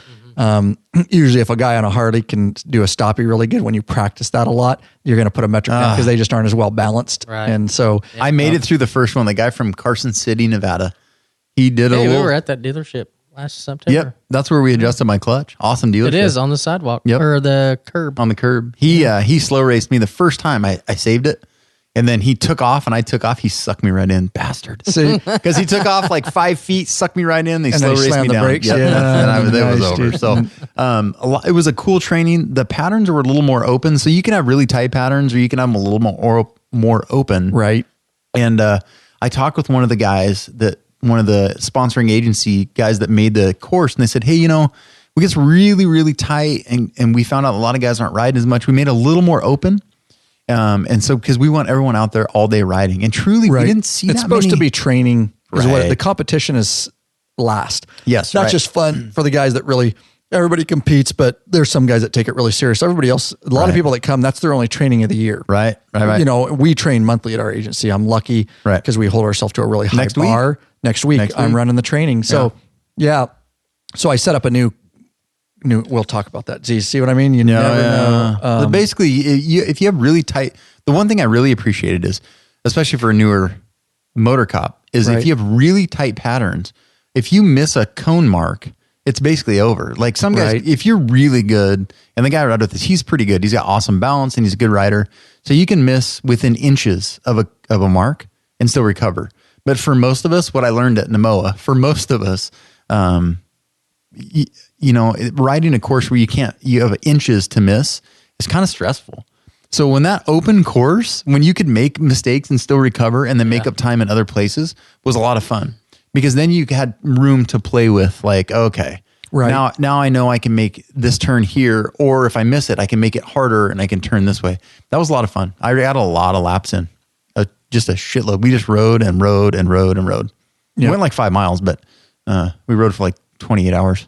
usually if a guy on a Harley can do a stoppy really good, when you practice that a lot, you're going to put a metric down because they just aren't as well balanced.
Right.
And so
I made it through the first one. The guy from Carson City, Nevada, he did
we were at that dealership last September.
Yep. That's where we adjusted my clutch. Awesome dealership.
It is on the sidewalk or the curb.
On the curb. He slow raced me the first time. I saved it. And then he took off and I took off. He sucked me right in, bastard.
See,
because he took off like 5 feet, sucked me right in. They slow raced me down.
Brakes.
Yep.
Yeah,
and that was over.
Dude.
So it was a cool training. The patterns were a little more open. So you can have really tight patterns or you can have them a little more open.
Right.
And I talked with one of the guys one of the sponsoring agency guys that made the course. And they said, hey, we get really, really tight. And we found out a lot of guys aren't riding as much. We made it a little more open. And so, because we want everyone out there all day riding, and truly, we didn't see
it's supposed to be training. Is what the competition is last.
Yes,
not just fun for the guys that really. Everybody competes, but there's some guys that take it really serious. Everybody else, a lot of people that come, that's their only training of the year.
Right.
We train monthly at our agency. I'm lucky because we hold ourselves to a really high bar. Next week, I'm running the training. So, So I set up a new. We'll talk about that. Do you see what I mean? You never know.
Basically, if you have really tight, the one thing I really appreciated is, especially for a newer motor cop, is if you have really tight patterns, if you miss a cone mark, it's basically over. Like some guys, if you're really good, and the guy I ride with, he's pretty good. He's got awesome balance and he's a good rider. So you can miss within inches of a mark and still recover. But for most of us, what I learned at Namoa, for most of us, riding a course where you have inches to miss is kind of stressful. So when that open course, when you could make mistakes and still recover and then make up time in other places was a lot of fun because then you had room to play with like, okay.
Right.
Now I know I can make this turn here, or if I miss it, I can make it harder and I can turn this way. That was a lot of fun. I had a lot of laps in, just a shitload. We just rode and rode and rode and rode. We went like 5 miles, but we rode for like 28 hours.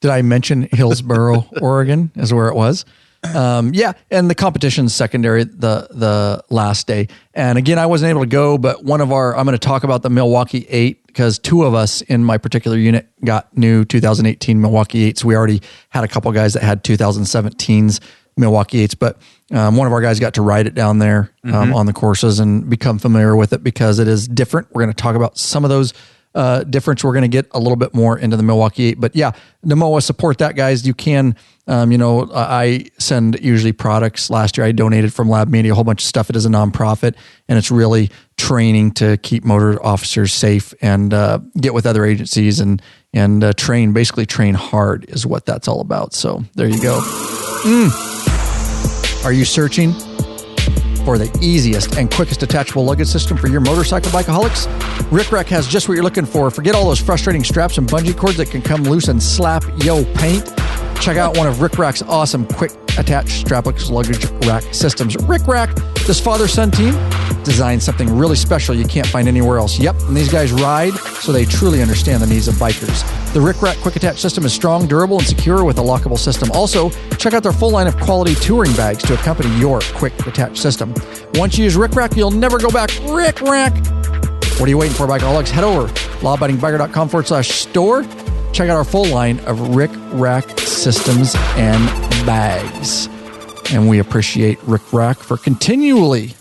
Did I mention Hillsboro, Oregon is where it was? Yeah, and the competition's secondary the last day. And again, I wasn't able to go, but I'm going to talk about the Milwaukee 8 because 2 of us in my particular unit got new 2018 Milwaukee 8s. We already had a couple guys that had 2017's Milwaukee 8s, but one of our guys got to ride it down there on the courses and become familiar with it because it is different. We're going to talk about some of those difference. We're going to get a little bit more into the Milwaukee 8, but yeah, NMOA, support that, guys. You can, I send usually products. Last year I donated from Lab Media, a whole bunch of stuff. It is a nonprofit and it's really training to keep motor officers safe and get with other agencies and basically train hard is what that's all about. So there you go. Are you searching for the easiest and quickest attachable luggage system for your motorcycle bikeaholics? Rick Rack has just what you're looking for. Forget all those frustrating straps and bungee cords that can come loose and slap yo paint. Check out one of Rick Rack's awesome quick attached strapless luggage rack systems. Rick Rack, this father-son team, designed something really special you can't find anywhere else. Yep, and these guys ride so they truly understand the needs of bikers. The Rick Rack quick attach system is strong, durable, and secure with a lockable system. Also, check out their full line of quality touring bags to accompany your quick attach system. Once you use Rick Rack, you'll never go back. Rick Rack! What are you waiting for, bikeaholics? Head over lawabidingbiker.com/store. Check out our full line of Rick Rack systems and bags. And we appreciate Rick Rack for continually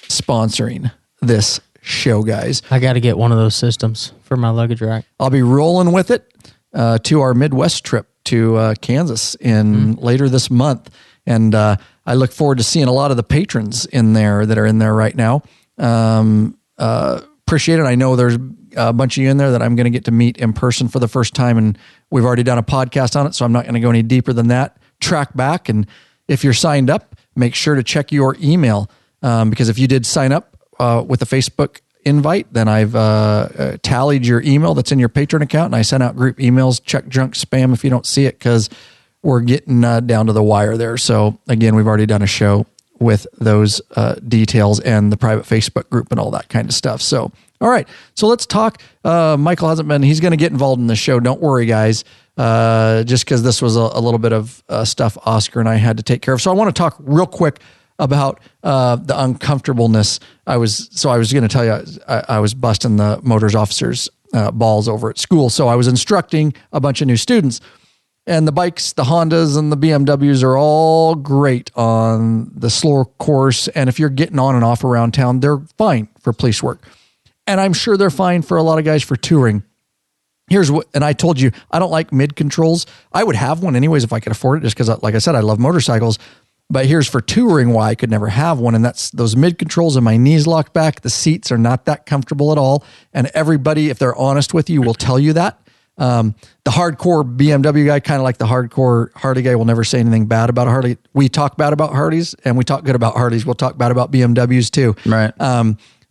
sponsoring this show, guys.
I got to get one of those systems for my luggage rack.
I'll be rolling with it to our Midwest trip to Kansas in later this month. And I look forward to seeing a lot of the patrons in there that are in there right now. Appreciate it. I know there's a bunch of you in there that I'm going to get to meet in person for the first time, and we've already done a podcast on it, so I'm not going to go any deeper than that. Track back, and if you're signed up, make sure to check your email, because if you did sign up with a Facebook invite, then I've tallied your email that's in your patron account, and I sent out group emails. Check junk spam if you don't see it, because we're getting down to the wire there. So again, we've already done a show with those details and the private Facebook group and all that kind of stuff. So, all right. So let's talk. Michael hasn't been, he's going to get involved in the show. Don't worry, guys. Just because this was a little bit of stuff Oscar and I had to take care of. So I want to talk real quick about the uncomfortableness. I was going to tell you, I was busting the motors officers' balls over at school. So I was instructing a bunch of new students. And the bikes, the Hondas and the BMWs are all great on the slower course. And if you're getting on and off around town, they're fine for police work. And I'm sure they're fine for a lot of guys for touring. Here's what, and I told you, I don't like mid controls. I would have one anyways if I could afford it, just because, like I said, I love motorcycles. But here's for touring why I could never have one. And that's those mid controls and my knees locked back. The seats are not that comfortable at all. And everybody, if they're honest with you, will tell you that. The hardcore BMW guy, kind of like the hardcore Harley guy, will never say anything bad about a Harley. We talk bad about Harleys and we talk good about Harleys. We'll talk bad about BMWs too.
Right.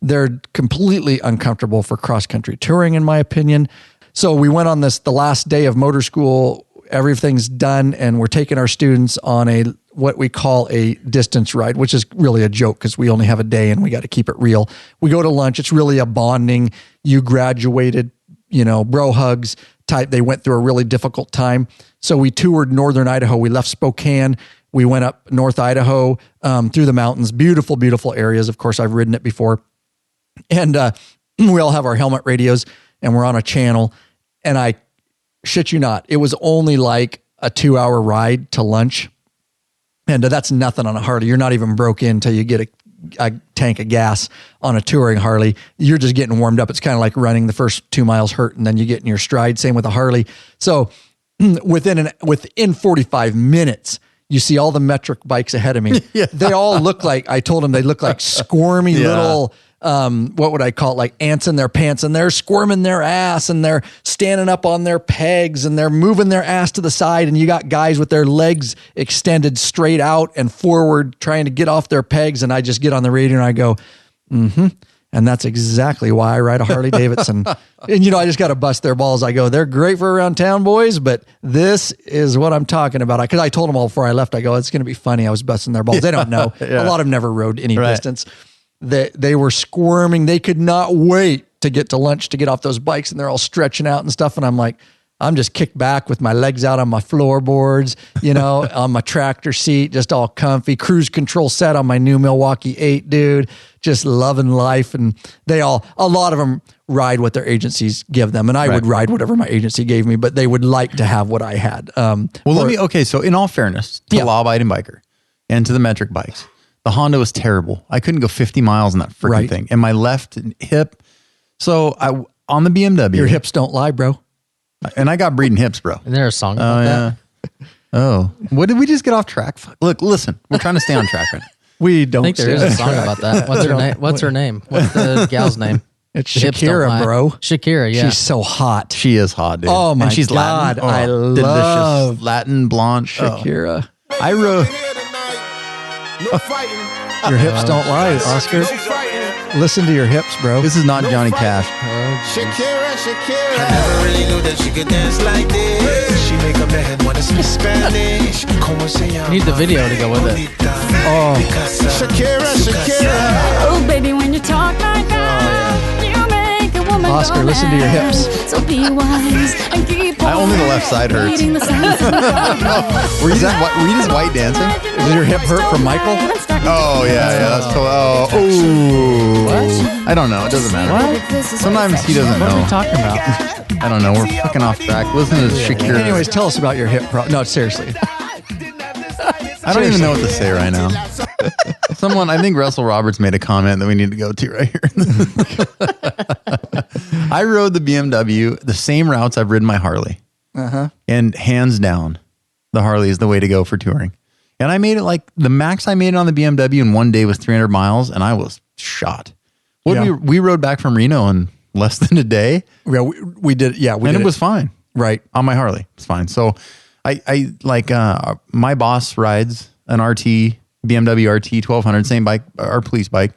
They're completely uncomfortable for cross-country touring, in my opinion. So we went on the last day of motor school. Everything's done, and we're taking our students on what we call a distance ride, which is really a joke because we only have a day and we got to keep it real. We go to lunch. It's really a bonding. You graduated, bro hugs type. They went through a really difficult time. So we toured northern Idaho. We left Spokane. We went up North Idaho through the mountains. Beautiful, beautiful areas. Of course, I've ridden it before. And we all have our helmet radios and we're on a channel. And I shit you not, it was only like a 2-hour ride to lunch. And that's nothing on a Harley. You're not even broke in until you get a tank of gas on a touring Harley. You're just getting warmed up. It's kind of like running the first 2 miles hurt and then you get in your stride. Same with a Harley. So within 45 minutes, you see all the metric bikes ahead of me. Yeah. They all look like, I told them they look like squirmy little, what would I call it? Like ants in their pants, and they're squirming their ass and they're standing up on their pegs and they're moving their ass to the side. And you got guys with their legs extended straight out and forward trying to get off their pegs. And I just get on the radio and I go, and And that's exactly why I ride a Harley Davidson. And, I just got to bust their balls. I go, they're great for around town, boys, but this is what I'm talking about. Because I told them all before I left, I go, it's going to be funny. I was busting their balls. They don't know. A lot of them never rode any distance. They were squirming. They could not wait to get to lunch to get off those bikes, and they're all stretching out and stuff. And I'm like, I'm just kicked back with my legs out on my floorboards, on my tractor seat, just all comfy, cruise control set on my new Milwaukee 8, dude, just loving life. And a lot of them ride what their agencies give them. And I would ride whatever my agency gave me, but they would like to have what I had.
So in all fairness to law-abiding biker and to the metric bikes, the Honda was terrible. I couldn't go 50 miles in that freaking thing. And my left hip, on the BMW.
Your hips don't lie, bro.
And I got breeding hips, bro.
Isn't there a song about that?
Oh, what did we just get off track? Look, listen, we're trying to stay on track right now.
We don't.
I think there is a song about that. What's her name? What's the gal's name?
It's Shakira, bro.
Shakira, yeah.
She's so hot.
She is hot, dude.
Oh my
and she's
God,
Latin.
I love
delicious Latin blonde
Shakira.
I wrote.
Your hips don't lie, Oscar. Listen to your hips, bro.
This is not Johnny Cash.
Shakira. I never really knew that she could dance like this. She make a man wanna speak Spanish.
Need the video to go with it.
Oh,
Shakira.
Oh, baby, when you talk like that, you make a woman
Oscar,
go
listen to your
mad.
hips.
So be wise and keep on
Only the left side hurts.
reading the signs of the
Were you just white dancing?
Is your hip hurt from Michael?
Oh yeah, that's totally. Oh, I don't know. It doesn't matter. Sometimes he doesn't
What are we
know.
talking about?
I don't know. We're fucking off track. Listen to Shakira.
Anyways, tell us about your hip problem. No, seriously.
I don't even know what to say right now. I think Russell Roberts made a comment that we need to go to right here. I rode the BMW, the same routes I've ridden my Harley. And hands down, the Harley is the way to go for touring. And I made it the max I made it on the BMW in one day was 300 miles, and I was shot. We rode back from Reno in less than a day.
Yeah, we did. Yeah,
it was fine.
Right.
On my Harley. It's fine. So my boss rides an RT, BMW RT 1200, same bike, our police bike.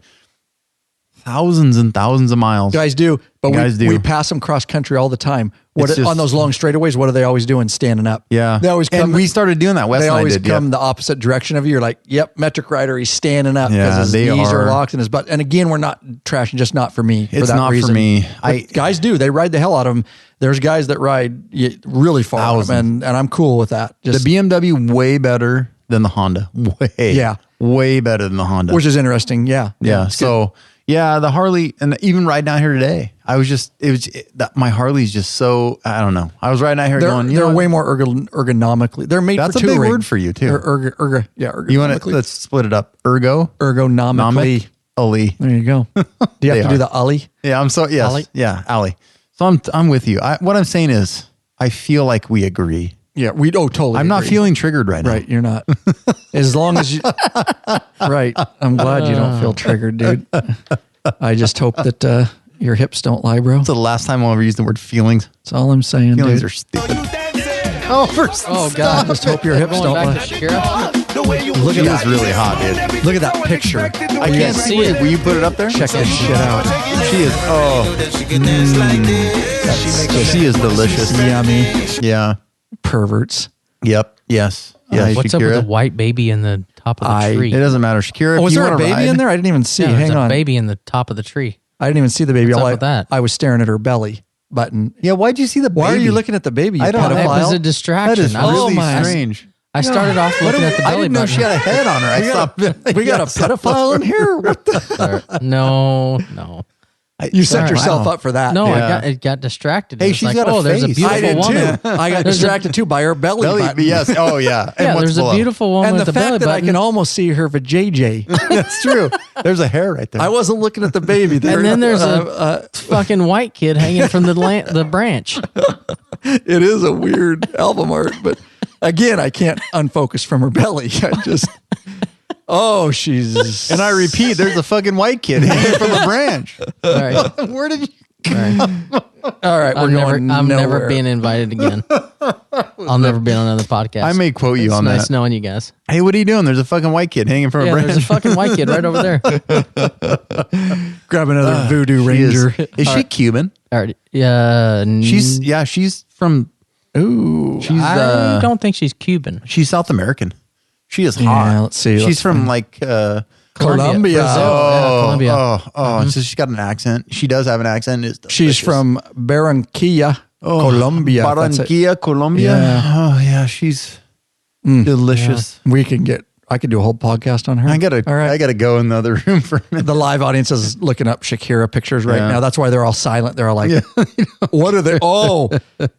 Thousands and thousands of miles.
Guys do, but we
do.
pass them cross country all the time.
Just,
on those long straightaways, what are they always doing? Standing up.
Yeah.
They always come.
And we started doing that. Wes
They
and I
always
did,
come the opposite direction of you. You're like, yep, metric rider, he's standing up because his knees are locked in his butt. And again, we're not trashing, just not for me.
It's not
reason.
for me.
Guys do. They ride the hell out of them. There's guys that ride really far, and I'm cool with that.
The BMW way better than the Honda. Way better than the Honda.
Which is interesting. Yeah.
So the Harley, and even riding down here today, my Harley's just so, I don't know. I was riding out here
they're way more ergonomically. They're made for touring.
That's a big word for you too.
Ergonomically.
You want to, let's split it up.
Ergonomically.
Ali.
There you go. Do you have to do the Ali?
Yeah, yes.
Ali?
Yeah, Ali. So I'm with you. What I'm saying is, I feel like we agree.
Yeah, we totally.
I'm not feeling triggered right now.
Right, you're not. As long as you. Right, I'm glad you don't feel triggered, dude. I just hope that your hips don't lie, bro.
It's the last time I'll ever use the word feelings.
That's all I'm saying.
Feelings
dude.
are stupid.
Oh God!
I just hope your hips don't
Going
lie.
back to Shakira.
Look
She
at
is
that.
really hot, dude.
Look at that picture.
I can't see it. Will you put it up there?
Check this shit out.
She is. She is delicious.
Yummy.
Yeah.
Perverts.
Yep. Yes. Yes.
What's
Shakira.
up with the white baby in the top of the tree?
It doesn't matter, Shakira.
Oh, was
if you
there a
wanna
baby
ride,
in there? I didn't even see.
Yeah,
Hang
there's
on.
a baby in the top of the tree.
I didn't even see the baby.
What's up with that?
I was staring at her belly button.
Yeah. Why'd you see the baby?
Why are you looking at the baby? You
I don't know.
It was a
pedophile?
distraction.
That is
I was-
really strange.
I started off looking at the
I
belly
didn't know
button.
she had a head on her. I saw.
We got a pedophile in here. What the?
No.
You set
Sorry.
yourself
Wow.
up for that.
No,
Yeah.
it got distracted.
Hey,
It's
she's
like,
got a
there's a
face.
I
beautiful
did
woman.
too. I got distracted too by her belly button.
Yes. Oh yeah.
Yeah,
what's
there's a
below?
beautiful woman
And the
with a belly
fact that I
button.
can almost see her vajayjay.
That's true. There's a hair right there.
I wasn't looking at the baby. There.
And then there's a fucking white kid hanging from the branch.
It is a weird album art, but again, I can't unfocus from her belly. I just. Oh, she's.
And I repeat, there's a fucking white kid hanging from a branch.
All right.
Where did you?
All right.
All right,
I'm never being invited again. I'll never be on another podcast.
I may quote you on
nice
that.
knowing you guys.
Hey, what are you doing? There's a fucking white kid hanging from a branch.
There's a fucking white kid right over there.
Grab another voodoo ranger.
Is she Cuban?
All right. Yeah.
She's from.
Ooh.
I don't think she's Cuban.
She's South American. She is hot.
Yeah, let's see.
She's from like
Colombia.
Brazil. Colombia.
So she's got an accent. She does have an accent. It's
She's from Barranquilla, Colombia.
Barranquilla, Colombia.
Yeah.
Oh yeah, she's delicious.
Yeah. I could do a whole podcast on her.
I gotta go in the other room for a minute.
The live audience is looking up Shakira pictures right now. That's why they're all silent. They're all like, what are they? Oh,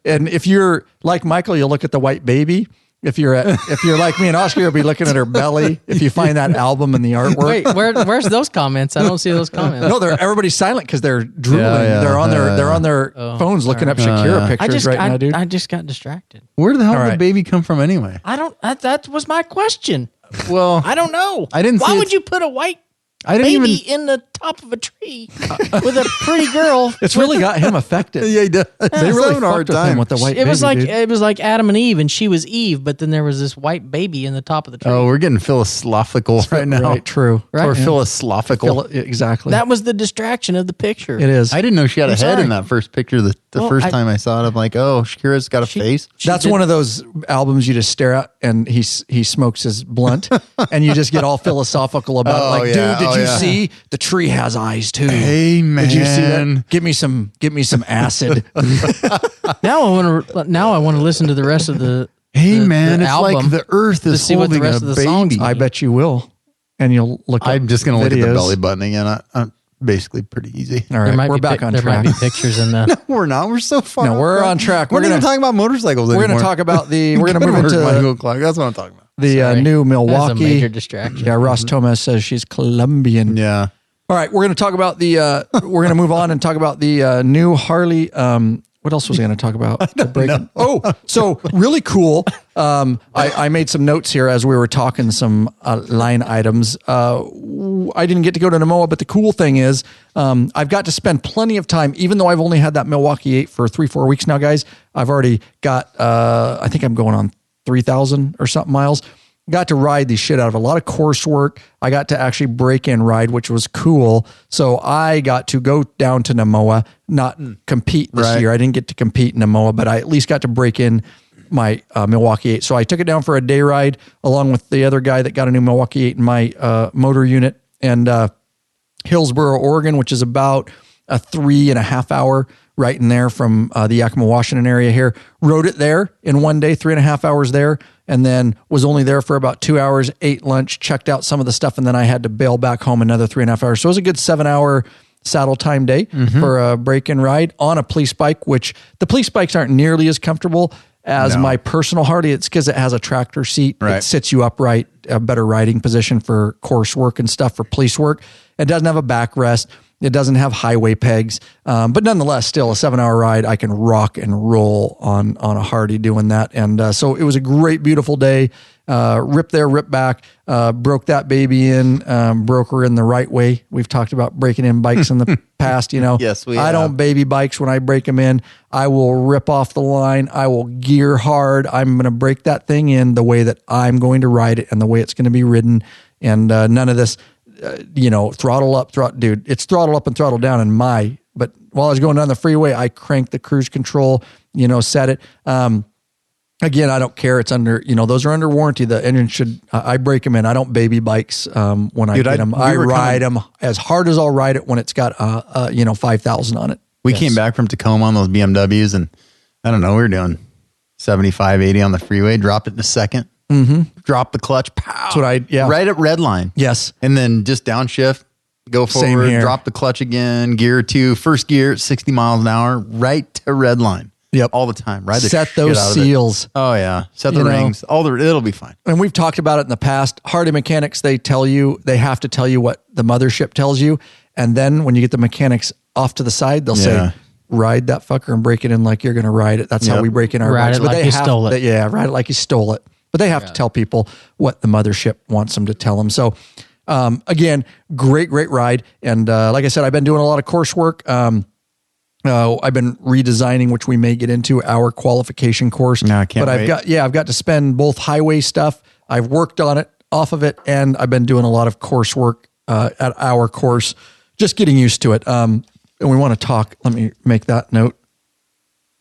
and if you're like Michael, you'll look at the white baby. If you're like me and Oscar, you'll be looking at her belly. If you find that album and the artwork.
Wait, where's those comments? I don't see those comments.
No, everybody's silent because they're drooling. They're on their phones looking up Shakira pictures now, dude.
I just got distracted.
Where the hell did the baby come from anyway?
I don't. That was my question.
Well,
I don't know.
I didn't.
Why would you put a white baby in the top of a tree with a pretty girl?
It's really got him affected.
Yeah, he does.
They really fucked with him with the white baby.
It was like Adam and Eve, and she was Eve, but then there was this white baby in the top of the tree.
Oh, we're getting philosophical right now.
Right, true.
Right? Or philosophical.
Exactly.
That was the distraction of the picture.
It is.
I didn't know she had a head in that first picture. The first time I saw it, I'm like, oh, Shakira's got a face.
That's one of those albums you just stare at, and he smokes his blunt, and you just get all philosophical about did you see the tree has eyes too?
Hey man,
did you see that? Give me some acid.
Now I want to listen to the rest of the.
Hey man, it's
album
like the earth is holding a baby.
I bet you will, and you'll look.
I'm just going to look at the belly button again. I'm basically pretty easy.
All right, we're back on track.
There might be pictures in the.
No, we're not. We're so far.
No, we're on track.
We're not even talking about motorcycles anymore.
We're going to talk about the. We're going to move into
Michael Clark. That's what I'm talking about.
The new Milwaukee.
That's a major distraction.
Yeah, Ross Thomas says she's Colombian.
Yeah.
All right, we're going to talk about the. We're going to move on and talk about the new Harley. What else was I going to talk about? Oh, so really cool. I made some notes here as we were talking some line items. I didn't get to go to Namoa, but the cool thing is I've got to spend plenty of time, even though I've only had that Milwaukee 8 for 3-4 weeks now, guys. I've already got, I think I'm going on 3,000 or something miles. Got to ride the shit out of a lot of coursework. I got to actually break in ride, which was cool. So I got to go down to Namoa, not compete this year. I didn't get to compete in Namoa, but I at least got to break in my Milwaukee 8. So I took it down for a day ride along with the other guy that got a new Milwaukee 8 in my motor unit, and Hillsboro, Oregon, which is about a 3.5 hour right in there from the Yakima, Washington area here. Rode it there in one day, 3.5 hours there, and then was only there for about 2 hours, ate lunch, checked out some of the stuff, and then I had to bail back home another 3.5 hours. So it was a good 7-hour saddle time day for a break-in ride on a police bike, which the police bikes aren't nearly as comfortable as my personal Harley. It's because it has a tractor seat. It sits you upright, a better riding position for course work and stuff, for police work. It doesn't have a backrest. It doesn't have highway pegs, but nonetheless, still a 7-hour ride. I can rock and roll on a Harley doing that. And so it was a great, beautiful day. Rip there, rip back, broke that baby in, broke her in the right way. We've talked about breaking in bikes in the past, you know.
Yes, we
I
have.
don't baby bikes when I break them in. I will rip off the line. I will gear hard. I'm going to break that thing in the way that I'm going to ride it and the way it's going to be ridden. And none of this, throttle up, dude, it's throttle up and throttle down but while I was going down the freeway, I cranked the cruise control, set it. Again, I don't care. It's under, those are under warranty. The engine I break them in. I don't baby bikes when I get them. I ride them as hard as I'll ride it when it's got, 5,000 on it.
We came back from Tacoma on those BMWs, and I don't know, we were doing 75, 80 on the freeway, dropped it in a second. Drop the clutch, pow.
That's what
right at red line.
Yes.
And then just downshift, go forward, drop the clutch again, gear 2, first gear, 60 miles an hour, right to red line.
Yep.
All the time. Right.
Set those seals.
Oh yeah. Set the rings. It'll be fine.
And we've talked about it in the past. Harley mechanics, they have to tell you what the mothership tells you. And then when you get the mechanics off to the side, they'll say, ride that fucker and break it in like you're going to ride it. That's how we break in our bikes.
Ride it like you stole it.
Ride it like you stole it. But they have to tell people what the mothership wants them to tell them. So, again, great ride. And like I said, I've been doing a lot of coursework. I've been redesigning, which we may get into, our qualification course.
No, I can't wait.
I've got to spend both highway stuff. I've worked on it, off of it, and I've been doing a lot of coursework at our course, just getting used to it. And we want to talk, let me make that note,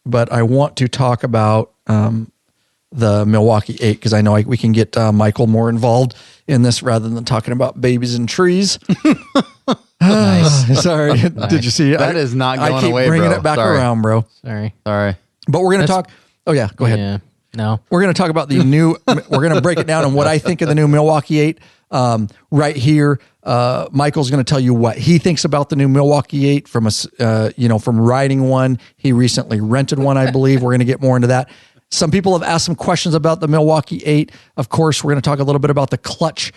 but I want to talk about the Milwaukee 8, because I know we can get Michael more involved in this rather than talking about babies and trees.
Nice.
Sorry.
Nice.
Did you see
that? Is not going away,
I keep bringing
bro.
it back
Sorry.
around, bro.
Sorry.
But we're going to talk. Oh, yeah. Go ahead.
Yeah. No.
We're going to talk about the new, we're going to break it down on what I think of the new Milwaukee 8 right here. Michael's going to tell you what he thinks about the new Milwaukee 8 from from riding one. He recently rented one, I believe. We're going to get more into that. Some people have asked some questions about the Milwaukee 8. Of course, we're going to talk a little bit about the clutch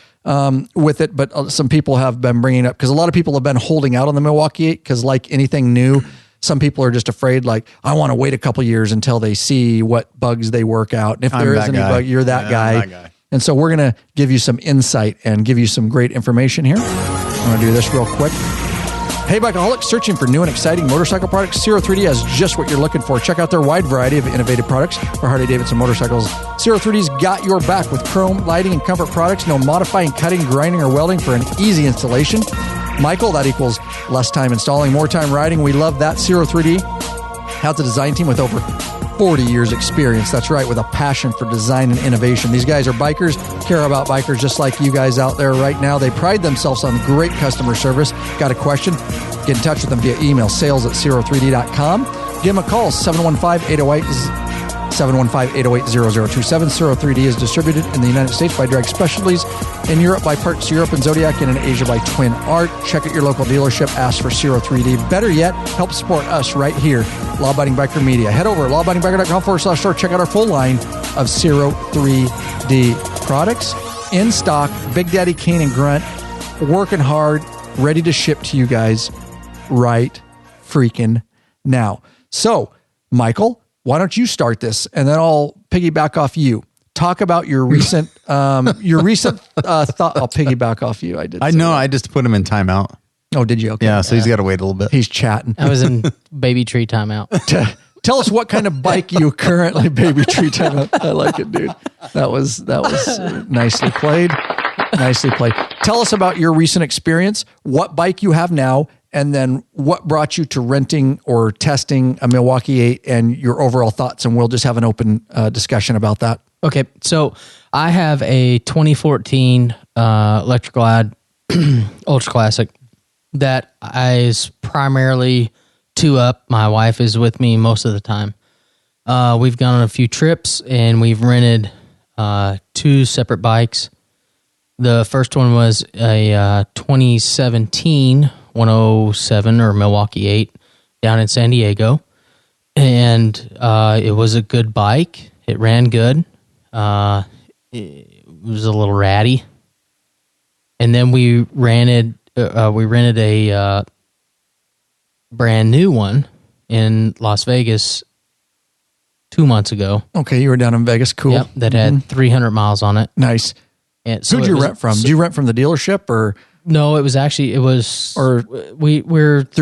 with it, but some people have been bringing up, because a lot of people have been holding out on the Milwaukee 8, because like anything new, some people are just afraid, like, I want to wait a couple years until they see what bugs they work out. And if there is any bug, you're that guy. And so we're going to give you some insight and give you some great information here. I'm going to do this real quick. Hey, Bikeaholics, searching for new and exciting motorcycle products? Zero3D has just what you're looking for. Check out their wide variety of innovative products for Harley-Davidson motorcycles. Zero3D's got your back with chrome, lighting, and comfort products. No modifying, cutting, grinding, or welding for an easy installation. Michael, that equals less time installing, more time riding. We love that. Zero3D has a design team with over 40 years experience. That's right, with a passion for design and innovation. These guys are bikers, care about bikers just like you guys out there right now. They pride themselves on great customer service. Got a question? Get in touch with them via email, sales@zero3d.com. Give them a call, 715-808-0027. Zero3D is distributed in the United States by Drag Specialties, in Europe by Parts Europe and Zodiac, and in Asia by Twin Art. Check out your local dealership. Ask for Zero3D. Better yet, help support us right here, Law Abiding Biker Media. Head over to lawabidingbiker.com/store. Check out our full line of Zero3D products in stock. Big Daddy Kane and Grunt working hard, ready to ship to you guys right freaking now. So, Michael, why don't you start this, and then I'll piggyback off you. Talk about your recent thought. I'll piggyback off you.
I know. I just put him in timeout.
Oh, did you? Okay.
Yeah, so he's got to wait a little bit.
He's chatting.
I was in baby tree timeout.
Tell us what kind of bike you currently baby tree timeout. I like it, dude. That was nicely played. Nicely played. Tell us about your recent experience, what bike you have now, and then what brought you to renting or testing a Milwaukee 8, and your overall thoughts, and we'll just have an open discussion about that.
Okay, so I have a 2014 Electrical Ad Ultra Classic that is primarily two-up. My wife is with me most of the time. We've gone on a few trips, and we've rented two separate bikes. The first one was a 2017 107 or Milwaukee 8 down in San Diego. And it was a good bike. It ran good. It was a little ratty. And then we rented a brand new one in Las Vegas 2 months ago.
Okay, you were down in Vegas. Cool.
Yep, that had 300 miles on it.
Nice.
And so
who'd you rent from? Did you rent from the dealership or?
No, it was
through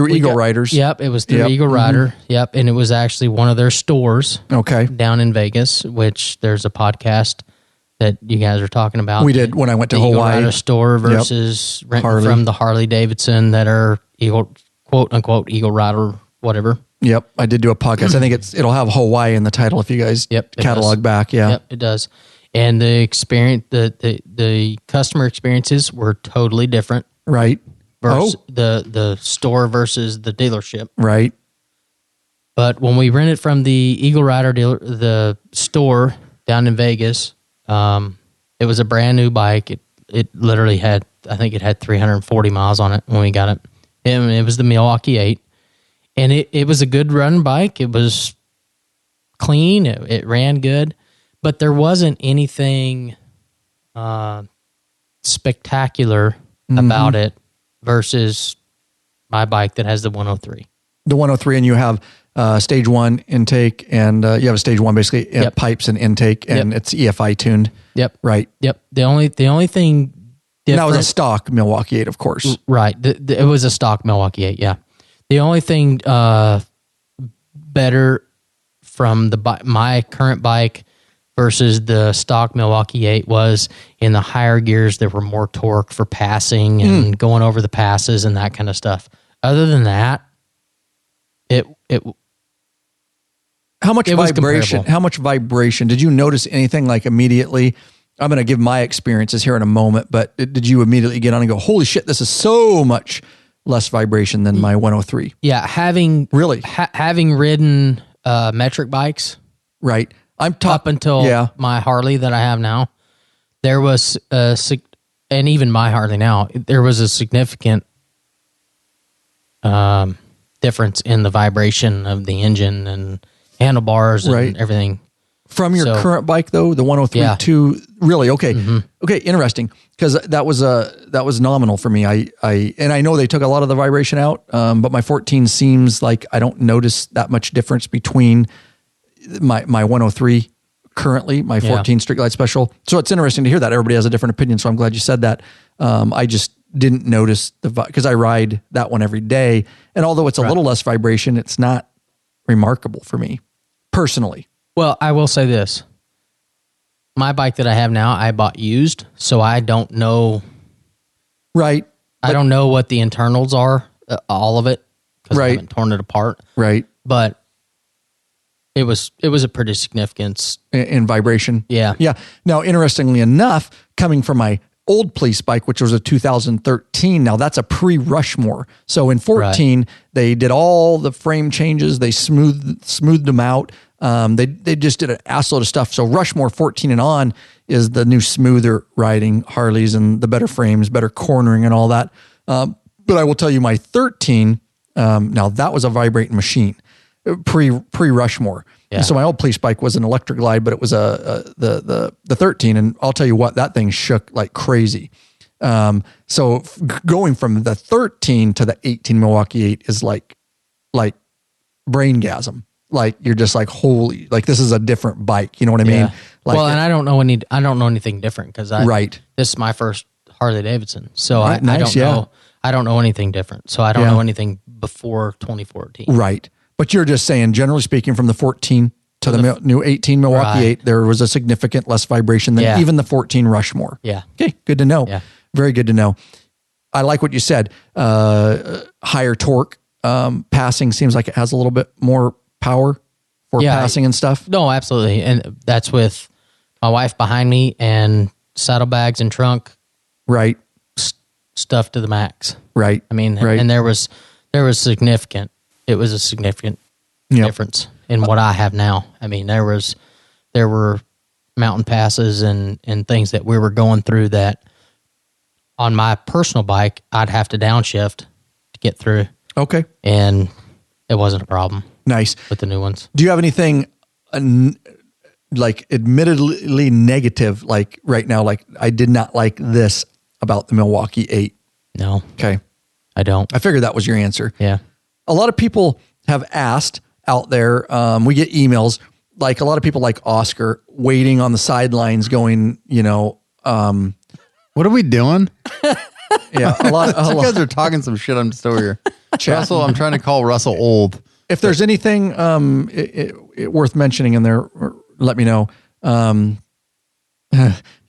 Eagle Riders.
Yep, it was through Eagle Rider. Mm-hmm. Yep, and it was actually one of their stores.
Okay. Down
in Vegas, which there's a podcast that you guys are talking about.
We did when I went to
Eagle
Hawaii.
Rider store versus renting
Harley.
From the Harley Davidson that are Eagle, quote unquote Eagle Rider, whatever.
Yep, I did do a podcast. I think it'll have Hawaii in the title if you guys catalog back. Yeah,
yep, it does. And the experience, the customer experiences were totally different.
Right.
Versus the store versus the dealership.
Right.
But when we rented from the Eagle Rider dealer, the store down in Vegas, it was a brand new bike. It literally had, I think it had 340 miles on it when we got it. And it was the Milwaukee 8. And it was a good run bike. It was clean. It ran good. But there wasn't anything spectacular about it versus my bike that has the 103.
The 103, and you have stage one intake, and you have a stage one basically pipes and intake, and it's EFI tuned.
Yep.
Right.
Yep. The only thing different,
that was a stock Milwaukee 8, of course.
Right. It was a stock Milwaukee 8. Yeah. The only thing better from my current bike versus the stock Milwaukee 8 was in the higher gears. There were more torque for passing and going over the passes and that kind of stuff. Other than that,
how much vibration? How much vibration? Did you notice anything like immediately? I'm going to give my experiences here in a moment, but did you immediately get on and go, holy shit, this is so much less vibration than my 103?
Yeah, having ridden metric bikes,
right? I'm
up until my Harley that I have now. There was and even my Harley now, there was a significant difference in the vibration of the engine and handlebars and everything.
From your current bike though, the 103 to really okay. Okay, interesting, because that was nominal for me. I know they took a lot of the vibration out, but my 14 seems like I don't notice that much difference between my 103 currently, my 14 Street Glide Special. So it's interesting to hear that everybody has a different opinion. So I'm glad you said that. I just didn't notice because I ride that one every day, and although it's a little less vibration, it's not remarkable for me personally.
Well, I will say this. My bike that I have now, I bought used, so I don't know.
Right.
I don't know what the internals are, all of it, because I haven't torn it apart.
Right.
But it was a pretty significant
in vibration.
Yeah.
Yeah. Now, interestingly enough, coming from my old police bike, which was a 2013, now that's a pre-Rushmore. So in 14, they did all the frame changes. They smoothed them out. They just did an assload of stuff. So Rushmore 14 and on is the new smoother riding Harleys and the better frames, better cornering and all that. But I will tell you my 13, now that was a vibrating machine pre-Rushmore. Yeah. So my old police bike was an electric glide, but it was the 13. And I'll tell you what, that thing shook like crazy. So going from the 13 to the 18 Milwaukee 8 is like braingasm. Like you're just like, holy, like this is a different bike. You know what I mean? Like,
well, and I don't know anything different because this is my first Harley Davidson. So I don't know anything different. So I don't know anything before 2014.
Right. But you're just saying, generally speaking, from the 14 to the new 18 Milwaukee 8, there was a significant less vibration than even the 14 Rushmore.
Yeah.
Okay. Good to know.
Yeah.
Very good to know. I like what you said. Higher torque. Passing seems like it has a little bit more power for passing and stuff.
No, absolutely. And that's with my wife behind me and saddlebags and trunk.
Right.
Stuff to the max.
Right.
I mean, and there was significant. It was a significant difference in what I have now. I mean, there were mountain passes and things that we were going through that on my personal bike, I'd have to downshift to get through.
Okay.
And it wasn't a problem.
Nice.
With the new ones.
Do you have anything like admittedly negative, like right now, like I did not like this about the Milwaukee 8?
No.
Okay.
I don't.
I figured that was your answer.
Yeah.
A lot of people have asked out there, we get emails, like a lot of people like Oscar waiting on the sidelines going, what
are we doing?
Yeah.
You guys are talking some shit. I'm just over here. Russell, I'm trying to call Russell old.
If there's anything worth mentioning in there, let me know.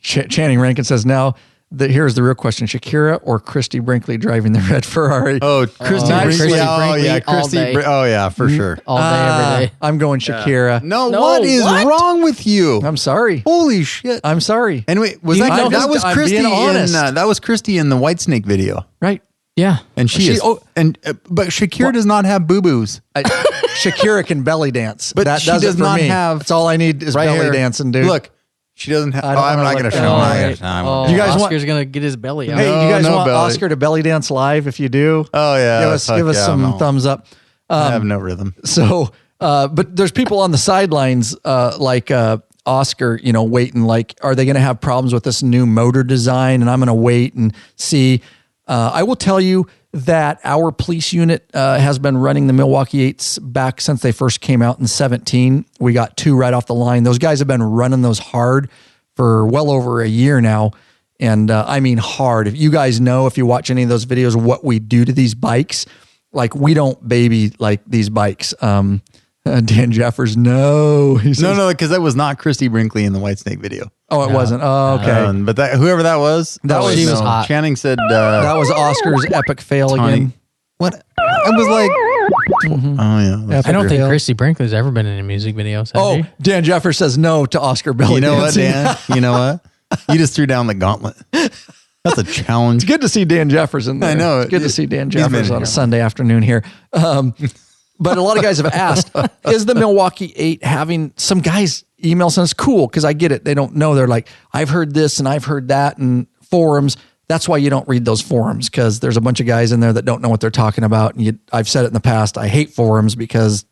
Channing Rankin says, now here's the real question: Shakira or Christy Brinkley driving the red Ferrari?
Oh, Christy Brinkley. Oh yeah, for sure.
All day, every day.
I'm going Shakira.
No, what is wrong with you?
I'm sorry.
Holy shit.
I'm sorry.
Anyway, that was Christy that was Christy in the Whitesnake video,
right?
Yeah,
and she is. But Shakira does not have boo boos.
Shakira can belly dance,
but
that
she does not have.
That's all I need is belly dancing, dude.
Look. She doesn't have. I'm not going to show.
You guys Oscar's going to get his belly out.
Hey, you guys want Oscar to belly dance live? If you do,
oh yeah,
give us some thumbs up.
I have no rhythm.
So, but there's people on the sidelines, like Oscar, waiting. Like, are they going to have problems with this new motor design? And I'm going to wait and see. I will tell you that our police unit has been running the Milwaukee 8s back since they first came out in 2017. We got 2 right off the line. Those guys have been running those hard for well over a year now. And I mean hard. If you guys know, if you watch any of those videos, what we do to these bikes, like we don't baby like these bikes. Dan Jeffers, no. He says,
No, because that was not Christy Brinkley in the Whitesnake video.
Oh, it wasn't. Oh, okay.
But whoever that was,
she was hot.
Channing said
that was Oscar's epic fail again.
What? I was like, oh yeah.
I don't think Christy Brinkley's ever been in a music video.
Oh, Dan Jeffers says no to Oscar belly
You know
dancing.
what, Dan? You know what? You just threw down the gauntlet. That's a challenge.
It's good to see Dan Jeffers in there.
I know.
It's good to see Dan
He's been
Jeffers
in
on a
here.
Sunday afternoon here. But a lot of guys have asked, is the Milwaukee 8 having some guys email us cool? Because I get it. They don't know. They're like, I've heard this and I've heard that and forums. That's why you don't read those forums, because there's a bunch of guys in there that don't know what they're talking about. And I've said it in the past. I hate forums because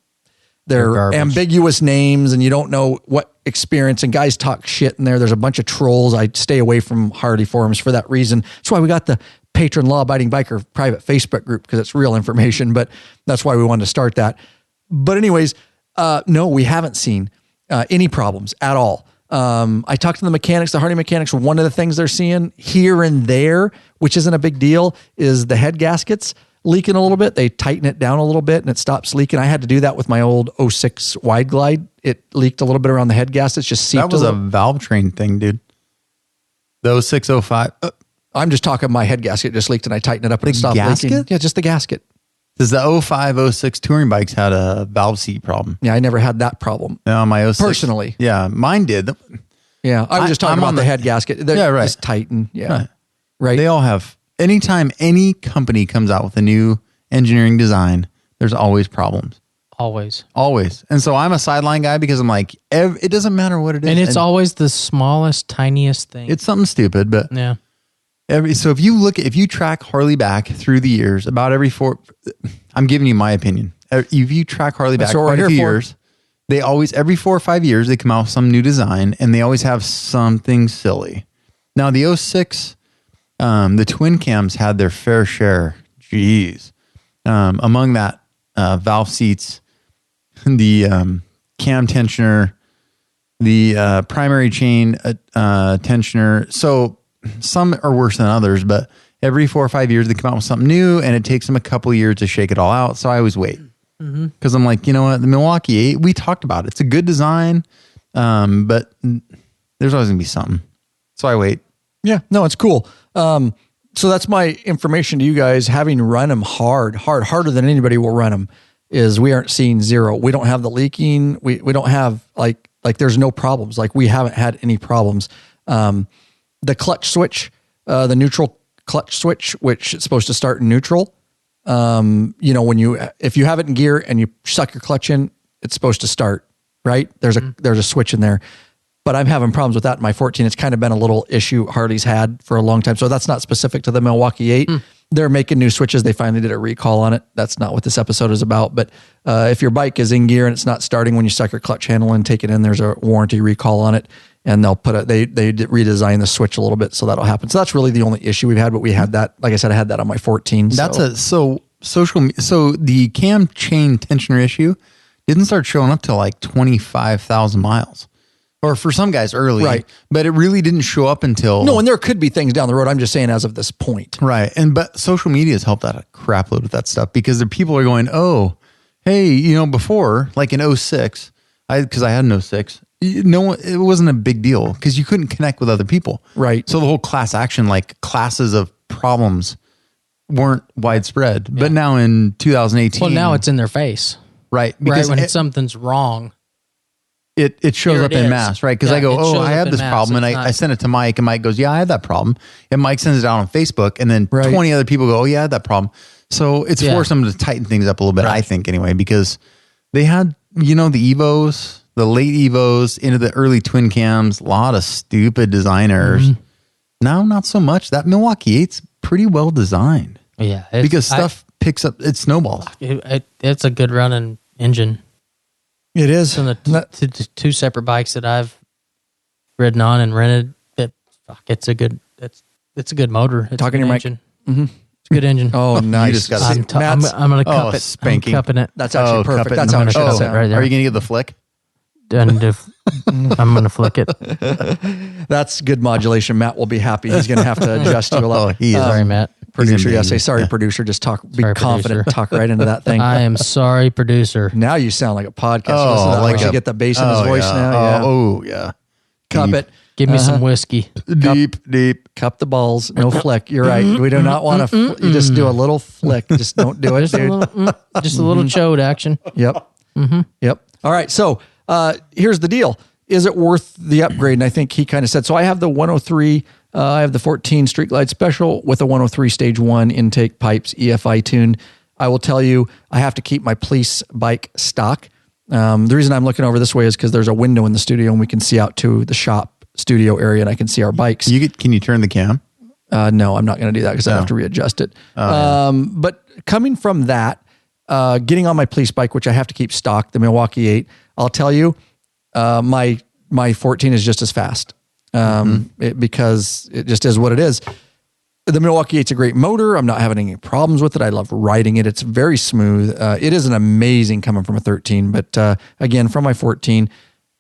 they're ambiguous names and you don't know what experience, and guys talk shit in there. There's a bunch of trolls. I stay away from Harley forums for that reason. That's why we got the Patron Law Abiding Biker private Facebook group, because it's real information, but that's why we wanted to start that. But anyways, no, we haven't seen any problems at all. I talked to the mechanics, the Harley mechanics. One of the things they're seeing here and there, which isn't a big deal, is the head gaskets leaking a little bit. They tighten it down a little bit and it stops leaking. I had to do that with my old 06 Wide Glide. It leaked a little bit around the head gaskets. Just seeped.
That was a valve train thing, dude. The 06, 05.
I'm just talking my head gasket just leaked and I tightened it up and it stopped
gasket?
leaking. Yeah, just the gasket.
Because the 05, 06 touring bikes had a valve seat problem.
Yeah, I never had that problem.
No, my 06.
Personally.
Yeah, mine did.
Yeah, I was just talking about the head gasket. They're
right.
just tighten. Yeah. Right.
They all have. Anytime any company comes out with a new engineering design, there's always problems.
Always.
And so I'm a sideline guy because I'm like, it doesn't matter what it is.
And it's always the smallest, tiniest thing.
It's something stupid, but
yeah.
So if you track Harley back through the years, about every I'm giving you my opinion. If you track Harley back quite a few years, they always, every 4 or 5 years, they come out with some new design and they always have something silly. Now the 06, the twin cams had their fair share. Jeez. Among that, valve seats, the cam tensioner, the primary chain tensioner. So some are worse than others, but every 4 or 5 years they come out with something new and it takes them a couple of years to shake it all out. So I always wait because I'm like, you know what, the Milwaukee 8, we talked about it. It's a good design, but there's always gonna be something. So I wait.
Yeah, no, it's cool. So that's my information to you guys, having run them harder than anybody will run them, is we aren't seeing zero. We don't have the leaking. We don't have like there's no problems. Like we haven't had any problems. The clutch switch, the neutral clutch switch, which is supposed to start in neutral. If you have it in gear and you suck your clutch in, it's supposed to start, right? There's a switch in there. But I'm having problems with that in my 14. It's kind of been a little issue Harley's had for a long time. So that's not specific to the Milwaukee 8. They're making new switches. They finally did a recall on it. That's not what this episode is about. But if your bike is in gear and it's not starting when you suck your clutch handle and take it in, there's a warranty recall on it. And they'll they redesign the switch a little bit. So that'll happen. So that's really the only issue we've had. But we had that, like I said, I had that on my 14. So the cam chain tensioner issue didn't start showing up till like 25,000 miles. Or for some guys early, right? But it really didn't show up until and there could be things down the road. I'm just saying as of this point,
right? But social media has helped out a crap load with that stuff because the people are going, oh, hey, before like in 06, because I had an 06, it wasn't a big deal because you couldn't connect with other people, right? So the whole class action, like classes of problems, weren't widespread. Yeah. But now in 2018,
well, now it's in their face,
right?
Because when something's wrong.
It shows up in mass, right? Because I go, I had this problem, and I sent it to Mike, and Mike goes, yeah, I had that problem. And Mike sends it out on Facebook, and then 20 other people go, oh, yeah, I had that problem. So it's forced them to tighten things up a little bit, I think, anyway, because they had, the Evos, the late Evos into the early twin cams, a lot of stupid design errors. Now, not so much. That Milwaukee 8's pretty well designed.
Yeah.
Because stuff picks up, it snowballs.
It's a good running engine.
It is.
On the two separate bikes that I've ridden on and rented, it's a good motor. It's
talking your engine.
It's a good engine.
Oh, nice.
You just got
I'm going to cup it.
Spanking.
I'm cupping it.
That's actually perfect. That's how it should sound.
Right there.
Are you going to get the flick?
And I'm going to flick it.
That's good modulation. Matt will be happy. He's going to have to adjust you a lot.
He is.
Sorry, Matt.
Producer, yeah, say sorry, producer. Just be
Sorry,
confident,
producer.
talk right into that thing.
I am sorry, producer.
Now you sound like a podcast.
Oh,
Listen to that.
like
We should
a-
get the bass in his voice now. Yeah.
Oh, yeah.
Cup it.
Give me some whiskey.
Deep.
Cup the balls. No flick. You're right. We do not want to. You just do a little flick. Just don't do it, dude.
Just a little chode action.
Yep. Yep. All right. So here's the deal. Is it worth the upgrade? And I think he kind of said, so I have the 103, I have the 14 Street Glide Special with a 103 Stage 1 intake pipes, EFI tuned. I will tell you, I have to keep my police bike stock. The reason I'm looking over this way is because there's a window in the studio and we can see out to the shop studio area and I can see our bikes.
Can you turn the cam?
No, I'm not going to do that because I have to readjust it. But coming from that, getting on my police bike, which I have to keep stock, the Milwaukee 8, I'll tell you, my 14 is just as fast because it just is what it is. The Milwaukee 8's a great motor. I'm not having any problems with it. I love riding it. It's very smooth. It is an amazing coming from a 13, but again, from my 14,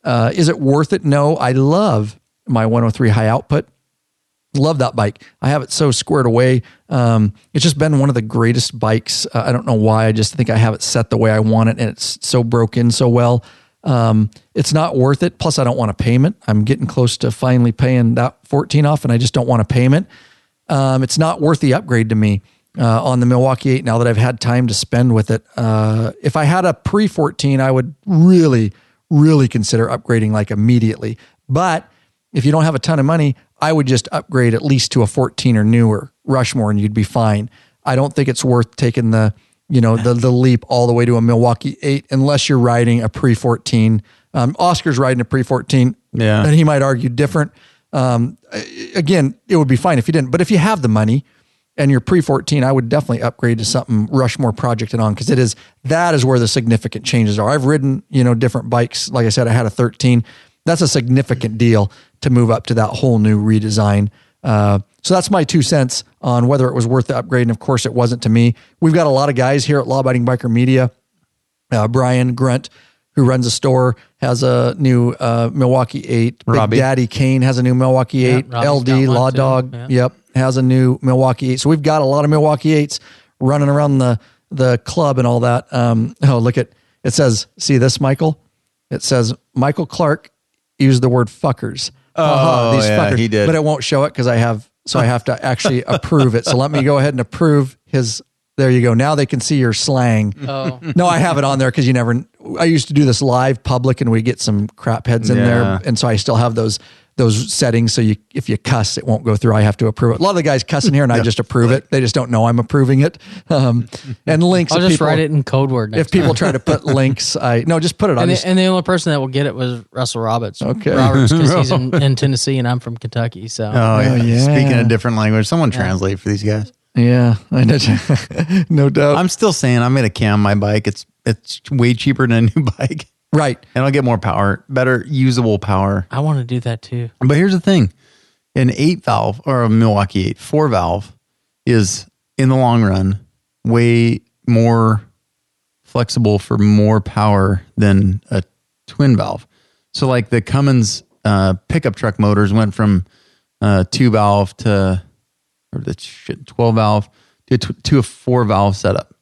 is it worth it? No, I love my 103 high output. Love that bike. I have it so squared away. It's just been one of the greatest bikes. I don't know why. I just think I have it set the way I want it and it's so broken so well. It's not worth it. Plus I don't want a payment. I'm getting close to finally paying that 14 off and I just don't want a payment. It's not worth the upgrade to me on the Milwaukee 8 now that I've had time to spend with it. If I had a pre-14, I would really, really consider upgrading like immediately. But if you don't have a ton of money, I would just upgrade at least to a 14 or newer Rushmore and you'd be fine. I don't think it's worth taking the leap all the way to a Milwaukee 8 unless you're riding a pre-14. Oscar's riding a pre-14 and he might argue different. Again, it would be fine if you didn't, but if you have the money and you're pre-14, I would definitely upgrade to something Rushmore projected on because that is where the significant changes are. I've ridden, different bikes. Like I said, I had a 13. That's a significant deal to move up to that whole new redesign. So that's my 2 cents on whether it was worth the upgrade. And of course it wasn't to me. We've got a lot of guys here at Law Abiding Biker Media. Brian Grunt, who runs a store, has a new Milwaukee 8.
Robbie.
Big Daddy Kane has a new Milwaukee 8.
Robbie's
LD,
got one
Law
too.
Dog,
Yeah.
has a new Milwaukee 8. So we've got a lot of Milwaukee 8s running around the club and all that. Look at, it says, see this, Michael? It says, Michael Clark used the word fuckers. These fuckers.
he did.
But it won't show it because I have to actually approve it. So let me go ahead and approve his. There you go. Now they can see your slang.
Oh.
No, I have it on there because I used to do this live public and we get some crap heads in there. And so I still have those settings. So if you cuss, it won't go through. I have to approve it. A lot of the guys cuss in here and I just approve it. They just don't know I'm approving it. And links.
I'll just write it in code word.
If people try to put links, just put it on.
And the only person that will get it was Russell Roberts.
Okay.
Roberts, because he's in Tennessee and I'm from Kentucky. So.
Oh, yeah.
yeah.
Speaking a different language. Someone translate for these guys.
Yeah, I know. No doubt.
I'm still saying I'm going to cam my bike. It's way cheaper than a new bike.
Right.
And I'll get more power, better usable power.
I want to do that too.
But here's the thing. An 8 valve or a Milwaukee 8 4 valve is in the long run way more flexible for more power than a twin valve. So like the Cummins pickup truck motors went from 2 valve to 12 valve to a 4 valve setup.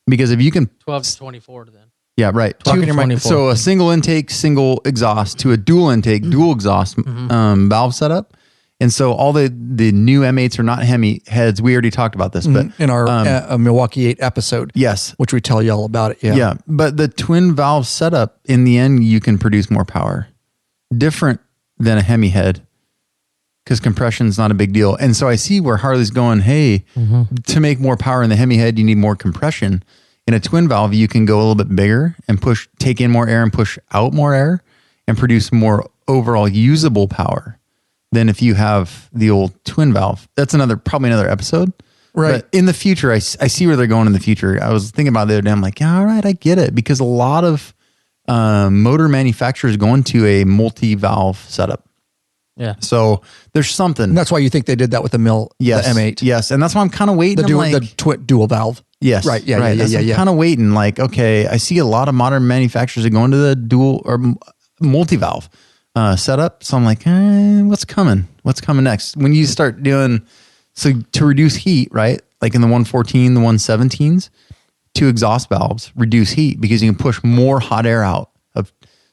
Because if you can
12 to 24 then.
Yeah, right.
12 to 24.
So a single intake, single exhaust to a dual intake, dual exhaust valve setup. And so all the new M8s are not Hemi heads. We already talked about this, but
in our Milwaukee 8 episode,
yes,
which we tell you all about it. Yeah.
Yeah. But the twin valve setup, in the end, you can produce more power. Different than a Hemi head because compression is not a big deal. And so I see where Harley's going, hey, to make more power in the Hemi head, you need more compression. In a twin valve, you can go a little bit bigger and take in more air and push out more air and produce more overall usable power than if you have the old twin valve. That's probably another episode.
Right.
But in the future, I see where they're going in the future. I was thinking about it the other day. I'm like, yeah, all right, I get it. Because a lot of motor manufacturers go into a multi-valve setup.
Yeah.
So there's something.
And that's why you think they did that with the M8.
Yes. And that's why I'm kind of waiting.
The dual valve.
Yes.
Right. Yeah.
Right.
Yeah.
I'm kind of waiting. Like, okay, I see a lot of modern manufacturers that go into the dual or multi-valve setup. So I'm like, what's coming? What's coming next? When you start doing, so to reduce heat, right? like in the 114, the 117s, 2 exhaust valves reduce heat because you can push more hot air out.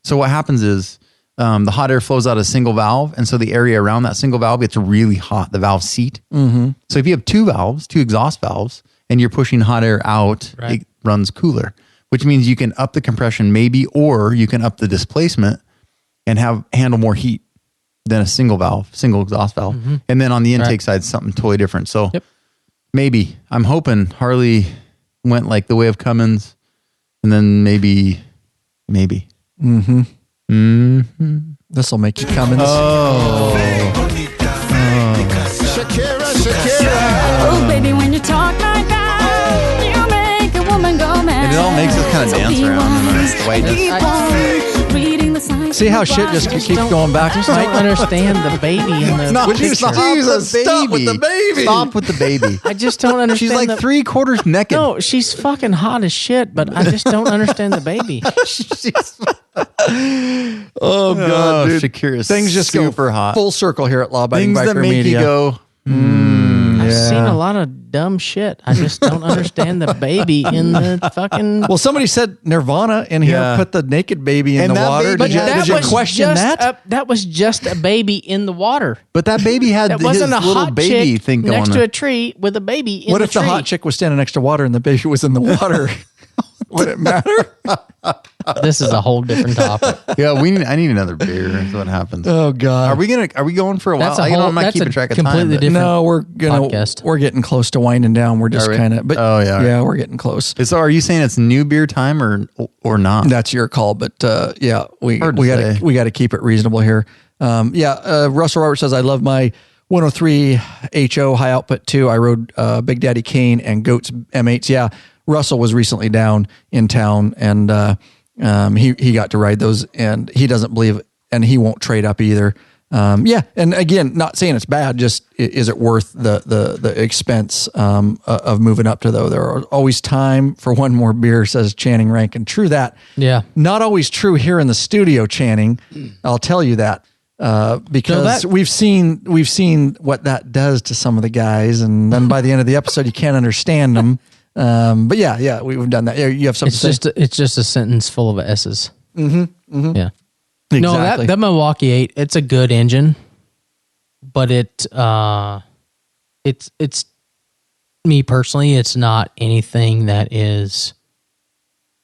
So what happens is the hot air flows out a single valve, and so the area around that single valve gets really hot, the valve seat. Mm-hmm. So if you have 2 valves, 2 exhaust valves, and you're pushing hot air out, it runs cooler, which means you can up the compression maybe, or you can up the displacement and handle more heat than a single exhaust valve. Mm-hmm. And then on the intake side, something totally different. So maybe, I'm hoping Harley went like the way of Cummins, and then maybe.
Mm-hmm. Mm-hmm. This will make you Cummins.
Shakira. Oh, baby, when you talk like that, you make a woman go mad.
And it all makes us kind of dance around in the whiteness.
See how shit just keeps going back?
I just don't understand the baby in the picture.
Stop with the baby.
Stop with the baby.
I just don't understand.
She's like 3/4 naked.
No, she's fucking hot as shit, but I just don't understand the baby.
Oh God, dude.
Shakira's
things just
super
go
hot.
Full circle here at Law Abiding
Things
Biker
that make
Media.
you go,
I've seen a lot of dumb shit. I just don't understand the baby in the fucking.
Well, somebody said Nirvana in here put the naked baby in the water.
Baby,
did you question that?
That was just a baby in the water.
But that baby had
That wasn't a
his little
hot
baby
chick
thing going
next
on.
to a tree with a baby in
What
the
if
tree.
the hot chick was standing next to water and the baby was in the water? Would it matter?
This is a whole different topic.
Yeah, I need another beer. That's what happens.
Oh God,
are we going for a while?
That's a whole.
I'm not
That's
keeping
a
track of
completely
time.
different.
No, we're
podcast.
We're getting close to winding down. We're just
Are we?
kind of. But
yeah,
we're getting close.
So, are you saying it's new beer time or not?
That's your call, but yeah, we
Hard to say.
got to keep it reasonable here. Russell Roberts says I love my 103 HO high output too. I rode Big Daddy Kane and Goats M8s. Yeah, Russell was recently down in town, and he got to ride those, and he doesn't believe, and he won't trade up either. And again, not saying it's bad, just is it worth the expense of moving up to though? There are always time for one more beer, says Channing Rankin. True that.
Yeah.
Not always true here in the studio, Channing. I'll tell you that. Because we've seen what that does to some of the guys, and then by the end of the episode, you can't understand them. But yeah, we've done that. You have something to say?
It's just a sentence full of S's. Mm-hmm. Yeah.
Exactly.
No, that Milwaukee 8, it's a good engine, but it's me personally, it's not anything that is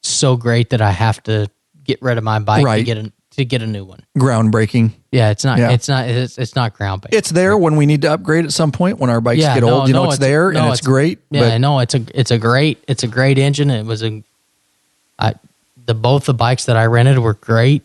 so great that I have to get rid of my bike to get a new one.
Groundbreaking.
Yeah, it's not groundbreaking.
It's there when we need to upgrade at some point when our bikes get old. It's there and it's great.
Yeah, I know it's a great engine. It was both the bikes that I rented were great,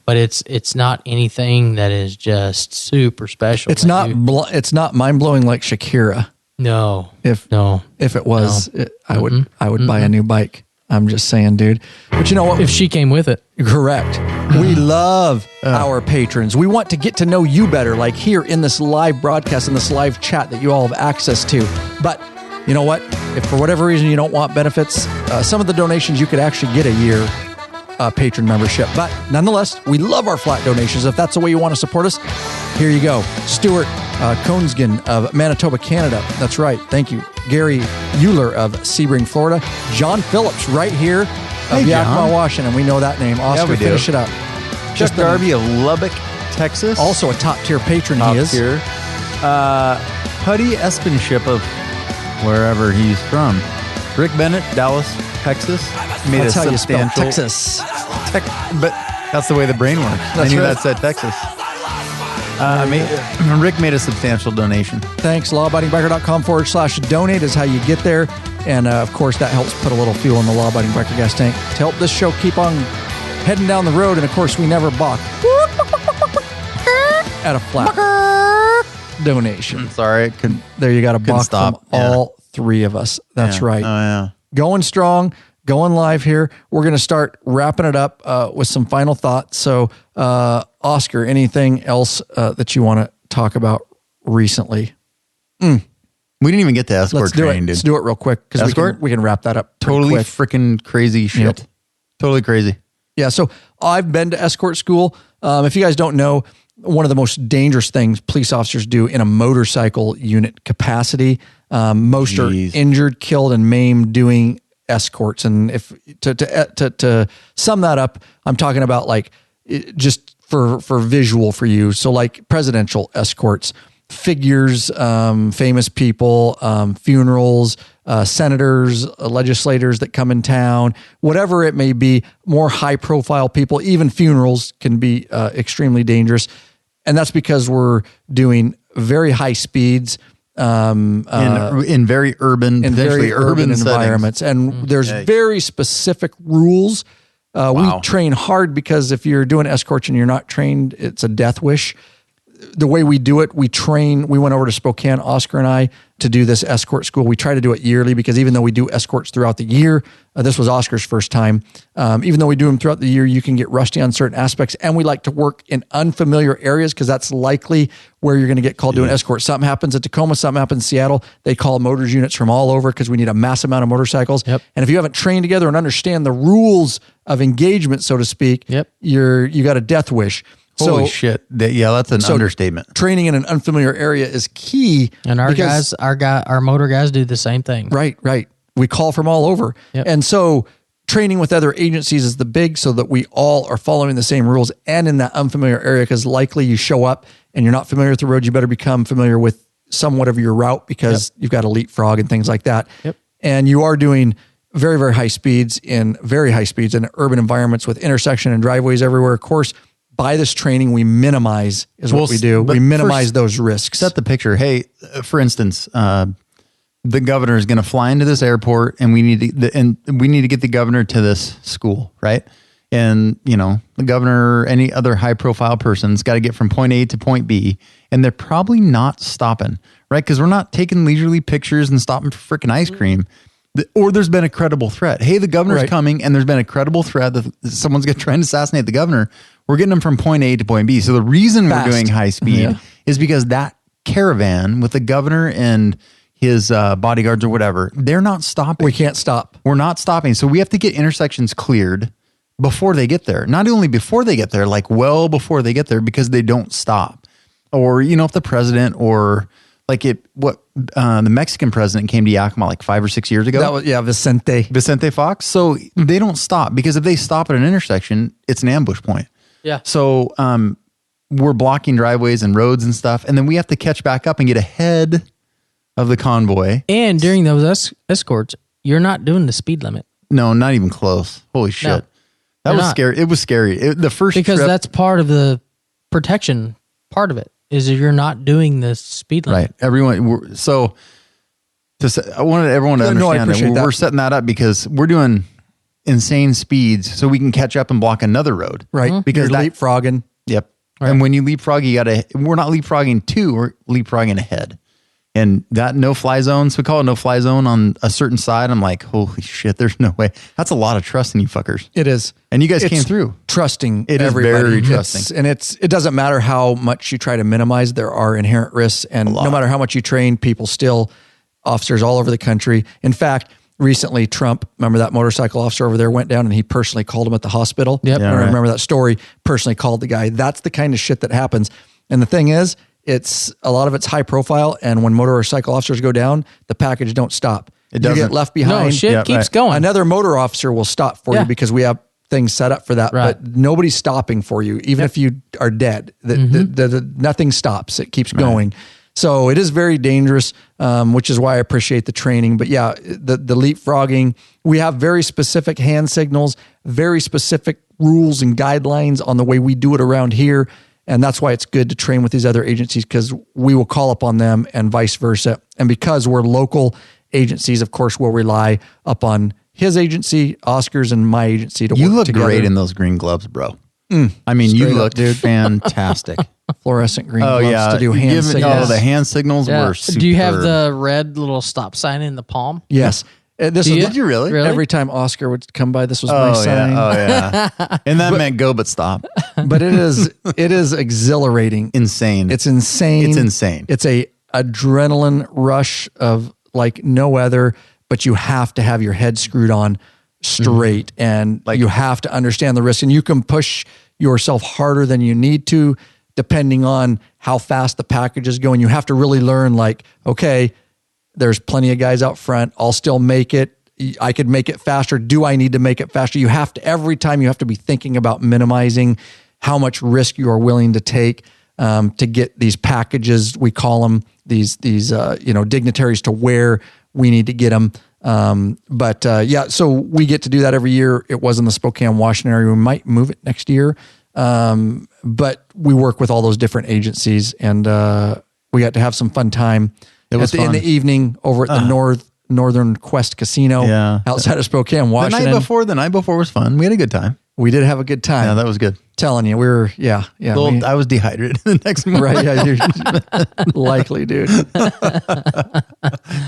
but it's not anything that is just super special.
It's not mind blowing like Shakira.
No.
If it was, I would buy a new bike. I'm just saying, dude. But you know what?
If she came with it.
Correct. We love our patrons. We want to get to know you better, like here in this live broadcast, in this live chat that you all have access to. But you know what? If for whatever reason you don't want benefits, some of the donations you could actually get a year patron membership. But nonetheless, we love our flat donations. If that's the way you want to support us, here you go. Stuart Koensgen of Manitoba, Canada. That's right. Thank you. Gary Euler of Sebring, Florida. John Phillips right here of Yakima, Washington. We know that name. Oscar, finish it up.
Chuck Darby of Lubbock, Texas.
Also a top-tier patron he is.
Top-tier. Putty Espenship of wherever he's from. Rick Bennett, Dallas, Texas.
That's how you spell Texas.
But that's the way the brain works. I knew that said Texas. Rick made a substantial donation.
Thanks. lawabidingbiker.com/donate is how you get there. And of course, that helps put a little fuel in the Law Abiding Biker gas tank to help this show keep on heading down the road. And of course, we never balk at a flat donation.
Sorry.
There you got a balk from all three of us. That's right.
Oh, yeah.
Going strong. Going live here. We're going to start wrapping it up with some final thoughts. So, Oscar, anything else that you want to talk about recently?
We didn't even get to escort training, dude.
Let's do it real quick because we can wrap that up.
Totally freaking crazy shit. Yep. Totally crazy.
Yeah. So I've been to escort school. If you guys don't know, one of the most dangerous things police officers do in a motorcycle unit capacity Most are injured, killed, and maimed doing escorts. And if to sum that up, I'm talking about like just for visual for you. So like presidential escorts, figures, famous people, funerals, senators, legislators that come in town, whatever it may be, more high profile people, even funerals can be extremely dangerous. And that's because we're doing very high speeds,
in very urban
environments. And there's very specific rules. We train hard because if you're doing escorts and you're not trained, it's a death wish. The way we do it, we went over to Spokane, Oscar and I, to do this escort school. We try to do it yearly because even though we do escorts throughout the year, this was Oscar's first time. Even though we do them throughout the year, you can get rusty on certain aspects. And we like to work in unfamiliar areas because that's likely where you're going to get called to an escort. Something happens at Tacoma, something happens in Seattle. They call motors units from all over because we need a mass amount of motorcycles.
Yep.
And if you haven't trained together and understand the rules of engagement, so to speak, you got a death wish.
Holy shit. That's an understatement.
Training in an unfamiliar area is key.
And our motor guys do the same thing.
Right. We call from all over.
Yep.
And so training with other agencies is the big, so that we all are following the same rules and in that unfamiliar area, because likely you show up and you're not familiar with the road. You better become familiar with somewhat of your route because you've got to leapfrog and things like that.
Yep.
And you are doing very, very high speeds in urban environments with intersection and driveways everywhere. Of course, by this training, we minimize what we do. We minimize those risks.
Set the picture. Hey, for instance, the governor is going to fly into this airport, and we need to get the governor to this school, right? And the governor or any other high profile person's got to get from point A to point B, and they're probably not stopping, right? Because we're not taking leisurely pictures and stopping for freaking ice cream. Or there's been a credible threat. Hey, the governor's coming, and there's been a credible threat that someone's trying to assassinate the governor. We're getting them from point A to point B. So the reason we're doing high speed is because that caravan with the governor and his bodyguards or whatever, they're not stopping.
We can't stop.
We're not stopping. So we have to get intersections cleared before they get there. Not only before they get there, like well before they get there, because they don't stop. Or, if the president or the Mexican president came to Yakima like 5 or 6 years ago.
That was,
Vicente Fox. So they don't stop, because if they stop at an intersection, it's an ambush point.
Yeah.
So we're blocking driveways and roads and stuff. And then we have to catch back up and get ahead of the convoy.
And during those escorts, you're not doing the speed limit.
No, not even close. Holy shit.
No,
that was scary. It was scary. Because
that's part of the protection part of it, is if you're not doing the speed limit.
Right. Everyone. I wanted everyone to understand that we're setting that up because we're doing insane speeds so we can catch up and block another road.
Right. Mm-hmm.
Because
you're leapfrogging.
Yep.
Right.
And when you leapfrog, we're not leapfrogging to, we're leapfrogging ahead. And that no-fly zone, so we call it no-fly zone on a certain side. I'm like, holy shit, there's no way. That's a lot of trust in you fuckers.
It is.
And you guys came through.
Trusting
it
everybody.
It is very trusting.
It doesn't matter how much you try to minimize, there are inherent risks. And no matter how much you train, officers all over the country. In fact, recently Trump, remember that motorcycle officer over there, went down and he personally called him at the hospital.
Yep.
I remember that story, personally called the guy. That's the kind of shit that happens. And the thing is, a lot of it's high profile, and when motorcycle officers go down, the package don't stop.
It doesn't.
You get left behind.
No, shit keeps going.
Another motor officer will stop for you because we have things set up for that, but nobody's stopping for you, even if you are dead. Nothing stops. It keeps going. So it is very dangerous, which is why I appreciate the training. But the leapfrogging, we have very specific hand signals, very specific rules and guidelines on the way we do it around here. And that's why it's good to train with these other agencies, because we will call upon them and vice versa. And because we're local agencies, of course, we'll rely upon his agency, Oscar's, and my agency to work together.
You look great in those green gloves, bro. I mean, you look fantastic.
Fluorescent green gloves to do hand signals.
The hand signals were superb.
Do you have the red little stop sign in the palm?
Yes.
Did you really?
Every time Oscar would come by, this was my sign.
And that meant go, but stop.
But it is exhilarating.
Insane.
It's insane.
It's insane.
It's a adrenaline rush of like no other, but you have to have your head screwed on straight and you have to understand the risk, and you can push yourself harder than you need to, depending on how fast the package is going. You have to really learn, like, okay, There's plenty of guys out front. I'll still make it. I could make it faster. Do I need to make it faster? You have to, every time you have to be thinking about minimizing how much risk you are willing to take to get these packages. We call them these dignitaries to where we need to get them. So we get to do that every year. It was in the Spokane, Washington area. We might move it next year. But we work with all those different agencies, and we got to have some fun time in the evening over at the Northern Quest Casino outside of Spokane, Washington.
The night before was fun. We had a good time.
We did have a good time.
Yeah, that was good.
Telling you, we were,
I was dehydrated the next morning.
Right, yeah, you're likely, dude.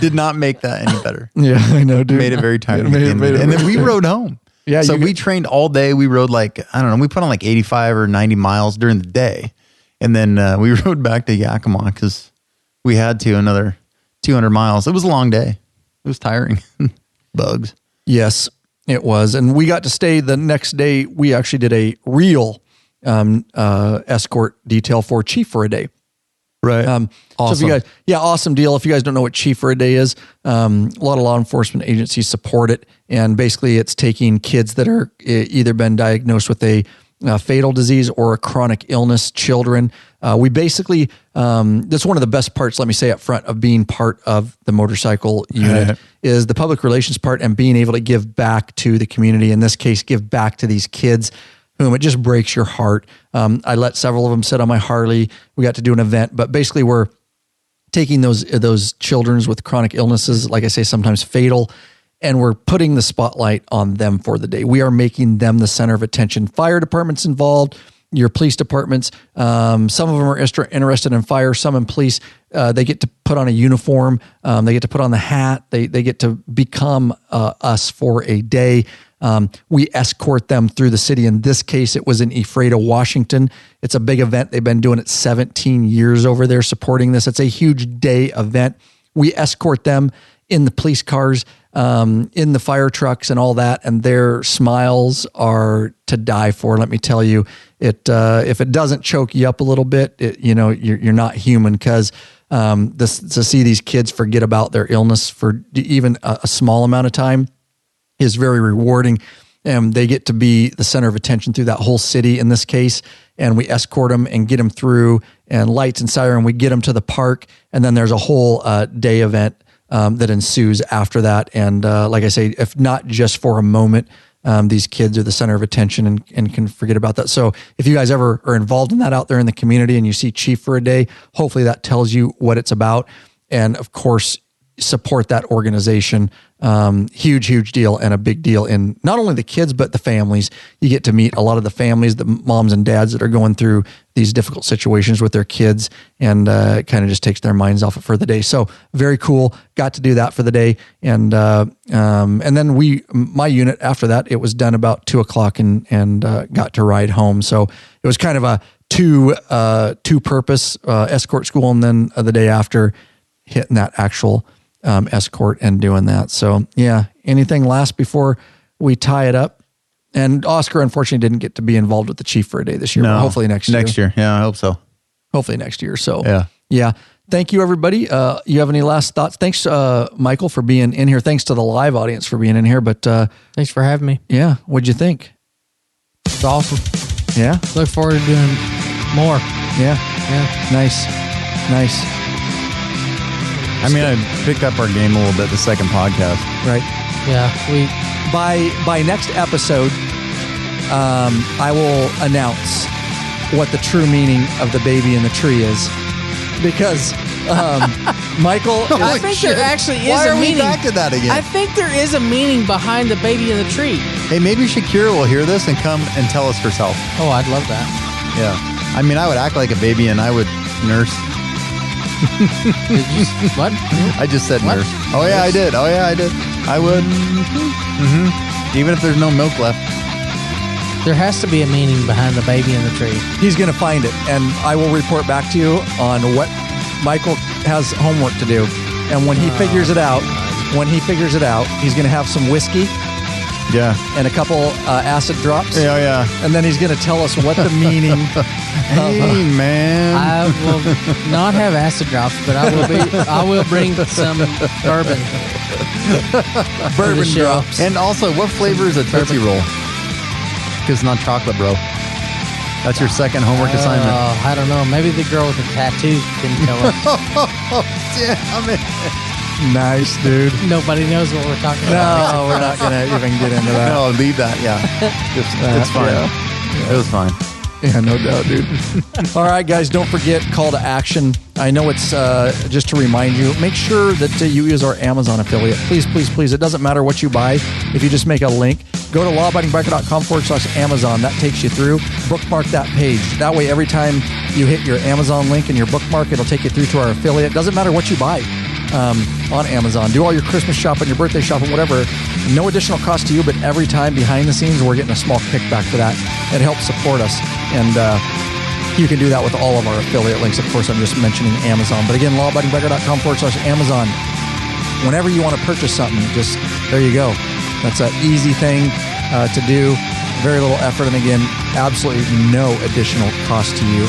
Did not make that any better.
Yeah, I know, dude.
Made it very tiring. And then we rode home.
Yeah.
So we trained all day. We rode we put on 85 or 90 miles during the day. And then we rode back to Yakima because we had to another 200 miles. It was a long day. It was tiring. Bugs.
Yes, it was. And we got to stay the next day. We actually did a real escort detail for Chief for a day.
Right.
Awesome. So if you guys, awesome deal. If you guys don't know what Chief for a day is, a lot of law enforcement agencies support it. And basically it's taking kids that are either been diagnosed with a fatal disease or a chronic illness, children. We basically, that's one of the best parts, let me say up front, of being part of the motorcycle unit is the public relations part and being able to give back to the community. In this case, give back to these kids whom it just breaks your heart. I let several of them sit on my Harley. We got to do an event, but basically we're taking those children with chronic illnesses, like I say, sometimes fatal, and we're putting the spotlight on them for the day. We are making them the center of attention. Fire departments involved, your police departments. Some of them are interested in fire, some in police. They get to put on a uniform. They get to put on the hat. They get to become us for a day. We escort them through the city. In this case, it was in Ephrata, Washington. It's a big event. They've been doing it 17 years over there supporting this. It's a huge day event. We escort them in the police cars, in the fire trucks and all that. And their smiles are to die for. Let me tell you, if it doesn't choke you up a little bit, you're not human, because to see these kids forget about their illness for even a small amount of time is very rewarding. And they get to be the center of attention through that whole city in this case. And we escort them and get them through, and lights and siren. We get them to the park, and then there's a whole day event that ensues after that. And like I say, if not just for a moment, these kids are the center of attention and can forget about that. So if you guys ever are involved in that out there in the community and you see Chief for a day, hopefully that tells you what it's about. And of course, support that organization. Huge deal, and a big deal in not only the kids, but the families. You get to meet a lot of the families, the moms and dads that are going through these difficult situations with their kids, and it kind of just takes their minds off it for the day. So very cool. Got to do that for the day. And then my unit after that, it was done about 2:00 and got to ride home. So it was kind of a two purpose, escort school. And then the day after, hitting that actual escort and doing that. So yeah, anything last before we tie it up? And Oscar unfortunately didn't get to be involved with the Chief for a day this year. No, hopefully next year.
Next year. Yeah, I hope so.
Hopefully next year. So
yeah.
Thank you, everybody. You have any last thoughts? Thanks, Michael, for being in here. Thanks to the live audience for being in here. But
thanks for having me.
Yeah. What'd you think?
It's awesome.
Yeah.
Look forward to doing more.
Yeah. Nice.
I mean, I picked up our game a little bit the second podcast.
Right.
Yeah.
By next episode, I will announce what the true meaning of the baby in the tree is, because Michael.
I think there actually is a meaning.
Why are we back to that again?
I think there is a meaning behind the baby in the tree.
Hey, maybe Shakira will hear this and come and tell us herself.
Oh, I'd love that.
Yeah. I mean, I would act like a baby and I would nurse.
What?
I just said
what?
nurse. Oh yeah, I did. I would. Mm-hmm. Even if there's no milk left.
There has to be a meaning behind the baby in the tree.
He's going to find it, and I will report back to you on what Michael has homework to do. And when he figures it out, he's going to have some whiskey,
Yeah.
and a couple acid drops.
Yeah.
And then he's going to tell us what the meaning.
Hey, man.
I will not have acid drops, but I will bring some bourbon.
Bourbon
show.
drops.
And also, what flavor is a Tootsie Roll? Because it's not chocolate, bro. That's your second homework assignment.
I don't know. Maybe the girl with the tattoo can tell us.
Damn it.
Nice, dude.
Nobody knows what we're talking about.
No, we're not going to even get into that.
No, leave that. Yeah. It's fine.
Yeah.
It was fine.
Yeah, no doubt, dude. All right, guys, don't forget call to action. I know it's just to remind you, make sure that you use our Amazon affiliate. Please, please, please. It doesn't matter what you buy. If you just make a link, go to lawabidingbiker.com/Amazon. That takes you through. Bookmark that page. That way, every time you hit your Amazon link and your bookmark, it'll take you through to our affiliate. Doesn't matter what you buy on Amazon. Do all your Christmas shopping, your birthday shopping, whatever. No additional cost to you, but every time behind the scenes, we're getting a small kickback for that. It helps support us. And you can do that with all of our affiliate links. Of course, I'm just mentioning Amazon. But again, lawabidingbiker.com/Amazon. Whenever you want to purchase something, just there you go. That's an easy thing to do. Very little effort. And again, absolutely no additional cost to you.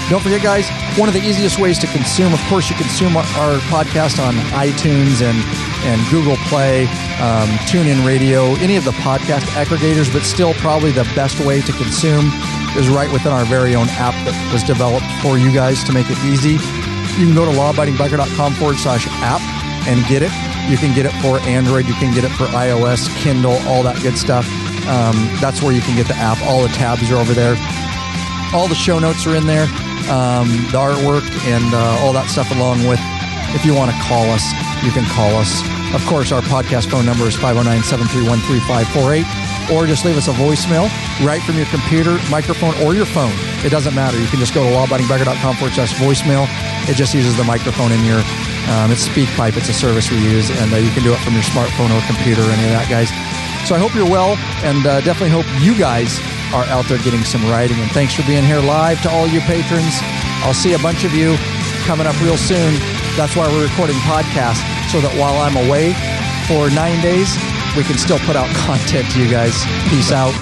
Don't forget, guys, one of the easiest ways to consume, of course, you consume our podcast on iTunes and Google Play, TuneIn Radio, any of the podcast aggregators, but still probably the best way to consume is right within our very own app that was developed for you guys to make it easy. You can go to lawabidingbiker.com/app and get it. You can get it for Android. You can get it for iOS, Kindle, all that good stuff. That's where you can get the app. All the tabs are over there. All the show notes are in there. The artwork and all that stuff along with, if you want to call us, you can call us. Of course, our podcast phone number is 509-731-3548, or just leave us a voicemail right from your computer, microphone, or your phone. It doesn't matter. You can just go to lawabidingbiker.com/voicemail. It just uses the microphone in your, it's SpeakPipe. It's a service we use, and you can do it from your smartphone or computer or any of that, guys. So I hope you're well, and definitely hope you guys are out there getting some riding. And thanks for being here live to all you patrons. I'll see a bunch of you coming up real soon. That's why we're recording podcasts, so that while I'm away for 9 days, we can still put out content to you guys. Peace out.